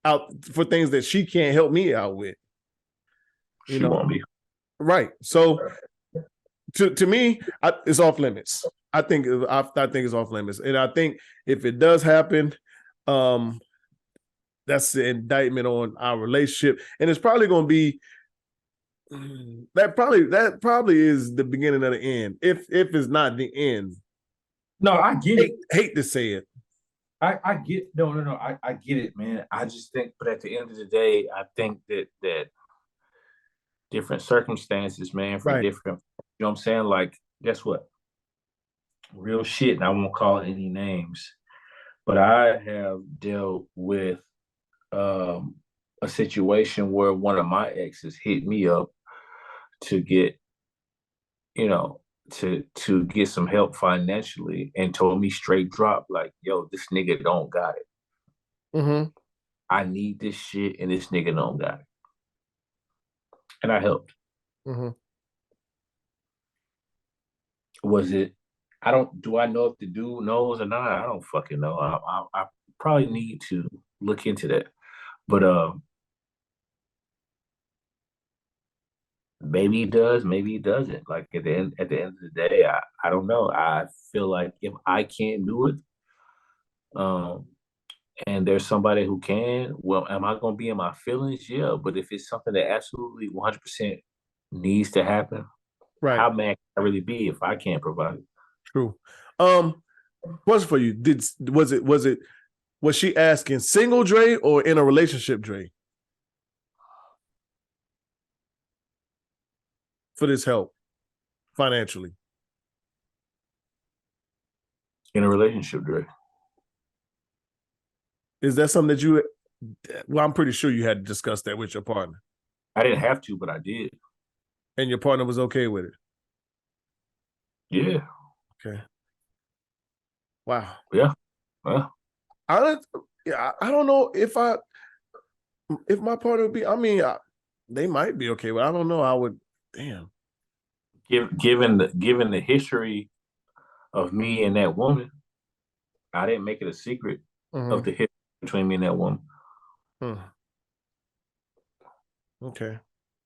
out for things that she can't help me out with. She won't be. Right. So to me, it's off limits. I think it's off limits. And I think if it does happen, that's the indictment on our relationship. And it's probably going to be that probably is the beginning of the end. If it's not the end. No, I get it. Hate to say it. I get I get it, man. I just think, but at the end of the day, I think that different circumstances, man, for right. different, you know what I'm saying? Like, guess what? Real shit, and I won't call any names, but I have dealt with a situation where one of my exes hit me up to get, to get some help financially and told me straight drop, like, yo, this nigga don't got it. Mm-hmm. I need this shit and this nigga don't got it. And I helped. Mm-hmm. Was it, do I know if the dude knows or not? I don't fucking know. I probably need to look into that. But maybe he does, maybe he doesn't. Like at the end of the day, I don't know. I feel like if I can't do it, and there's somebody who can, well, am I gonna be in my feelings? Yeah. But if it's something that absolutely 100% needs to happen, right? How mad can I really be if I can't provide it? True. Question for you: was she asking single Dre or in a relationship Dre for this help financially? In a relationship, Dre. Is that something that you? Well, I'm pretty sure you had to discuss that with your partner. I didn't have to, but I did. And your partner was okay with it? Yeah. Okay. Wow. Yeah. Well, I don't know if my partner would be. I mean, they might be okay, but I don't know. I would. Damn. Given the history of me and that woman, I didn't make it a secret of the history between me and that woman. Okay.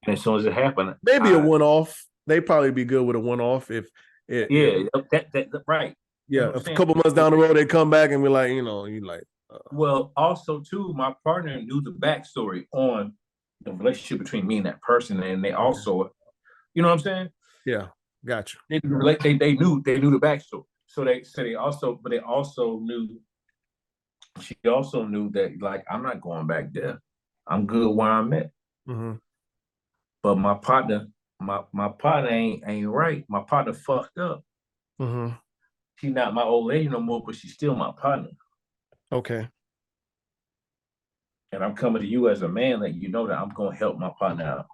And as soon as it happened, maybe a one-off. They'd probably be good with a one-off if that right. Yeah, a couple months down the road, they come back and be like, you like. Well, also too, my partner knew the backstory on the relationship between me and that person, and they also, you know what I'm saying? Yeah, gotcha. They knew the backstory, so they also knew. She also knew that, like, I'm not going back there. I'm good where I'm at. Mm-hmm. But my partner ain't right. My partner fucked up. Mm-hmm. She's not my old lady no more, but she's still my partner. Okay. and I'm coming to you as a man, letting you know that I'm going to help my partner out,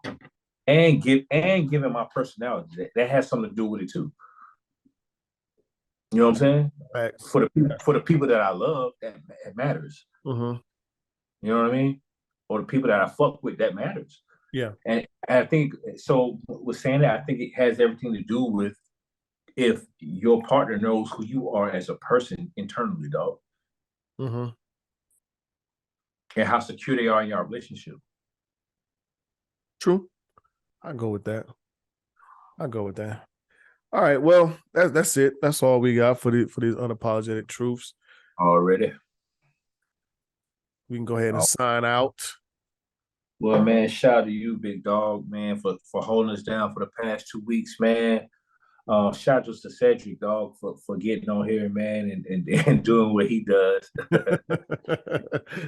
and giving my personality. That has something to do with it too. You know what I'm saying? Facts. For the people that I love, that matters. Mm-hmm. You know what I mean? Or the people that I fuck with, that matters. Yeah. And I think so. With saying that, I think it has everything to do with if your partner knows who you are as a person internally, dog, Mm-hmm. and how secure they are in your relationship. True. I go with that. All right. Well, that's it. That's all we got for these unapologetic truths. Already. We can go ahead and sign out. Well, man, shout out to you, big dog, man, for holding us down for the past 2 weeks, man. Shout out to Cedric, dog, for getting on here, man, and doing what he does.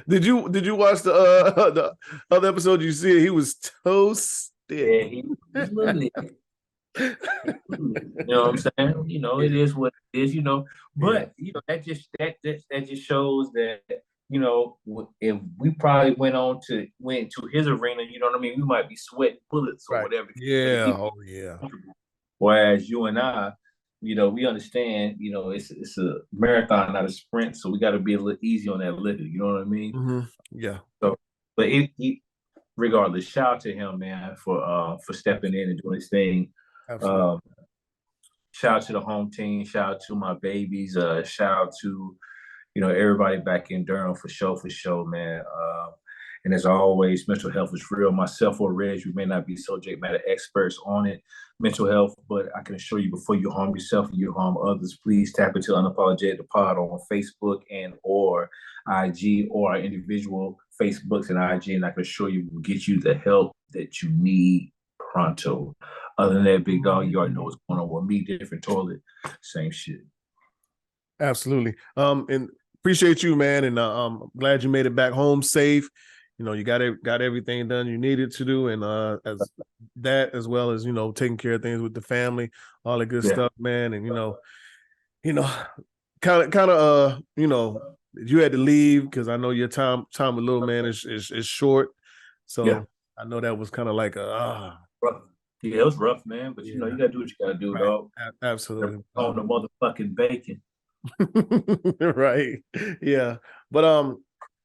Did you watch the other episode? You see it? He was toasted. Yeah, he was lovely. You know what I'm saying? You know, it is what it is, you know. But you know, that just shows that, you know, if we probably went to his arena, you know what I mean, we might be sweating bullets or whatever. Yeah. Oh yeah. Whereas you and I, you know, we understand, you know, it's a marathon, not a sprint, so we got to be a little easy on that liquor. You know what I mean? Mm-hmm. Yeah. So, but regardless, shout out to him, man, for stepping in and doing his thing. Absolutely. Shout out to the home team. Shout out to my babies. Shout out to, you know, everybody back in Durham for sure, man. And as always, mental health is real. Myself or Reg, we may not be subject matter experts on it, mental health, but I can assure you, before you harm yourself and you harm others, please tap into Unapologetic the Pod on Facebook and or IG or our individual Facebooks and IG, and I can assure you we'll get you the help that you need pronto. Other than that, big dog, you already know what's going on with me. Different toilet, same shit. Absolutely. And appreciate you, man, and I'm glad you made it back home safe. You know, you got everything done you needed to do, and as well as, you know, taking care of things with the family, all the good stuff, man. And you know, kind of, you know, you had to leave because I know your time with little man is short, so I know that was kind of like a rough. Yeah, it was rough, man. But you know, you gotta do what you gotta do, dog. Absolutely. On the motherfucking bacon. Right. Yeah. But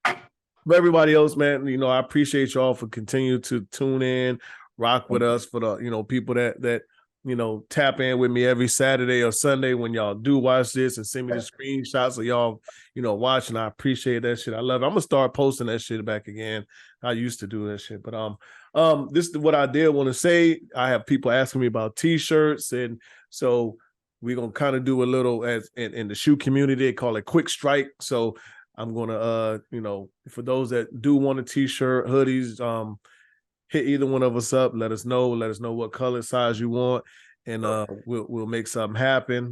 for everybody else, man, you know, I appreciate y'all for continuing to tune in, rock with us, for the, you know, people that you know, tap in with me every Saturday or Sunday when y'all do watch this and send me the screenshots of y'all, you know, watching. I appreciate that shit. I love it. I'm gonna start posting that shit back again. I used to do that shit, but this is what I did want to say. I have people asking me about t-shirts, and so we're gonna kind of do a little, as in the shoe community, they call it quick strike. So I'm gonna you know, for those that do want a t-shirt, hoodies, hit either one of us up. Let us know what color, size you want, and we'll make something happen.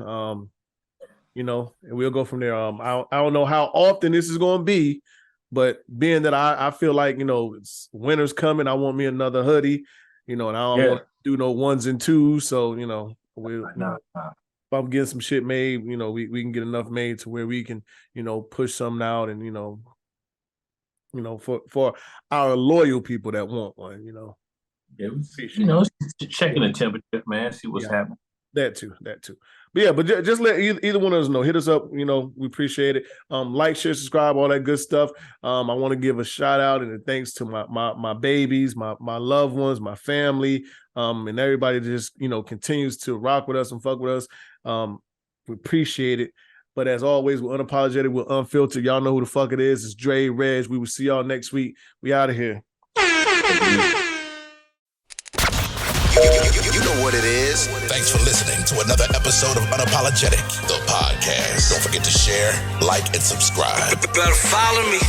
You know, and we'll go from there. I don't know how often this is going to be, but being that I feel like, you know, it's winter's coming, I want me another hoodie, you know, and I don't want to do no ones and twos. So, you know, if I'm getting some shit made, you know, we can get enough made to where we can, you know, push something out, and, you know, for our loyal people that want one, you know. Yeah, you know, checking the temperature, man, see what's happening. That too. But yeah, but just let either one of us know. Hit us up, you know, we appreciate it. Like, share, subscribe, all that good stuff. I want to give a shout out and a thanks to my babies, my loved ones, my family, and everybody that just, you know, continues to rock with us and fuck with us. We appreciate it. But as always, we're unapologetic, we're unfiltered. Y'all know who the fuck it is. It's Dre, Reg. We will see y'all next week. We out of here. You know what it is. Thanks for listening to another episode of Unapologetic, the podcast. Don't forget to share, like, and subscribe. Better follow me.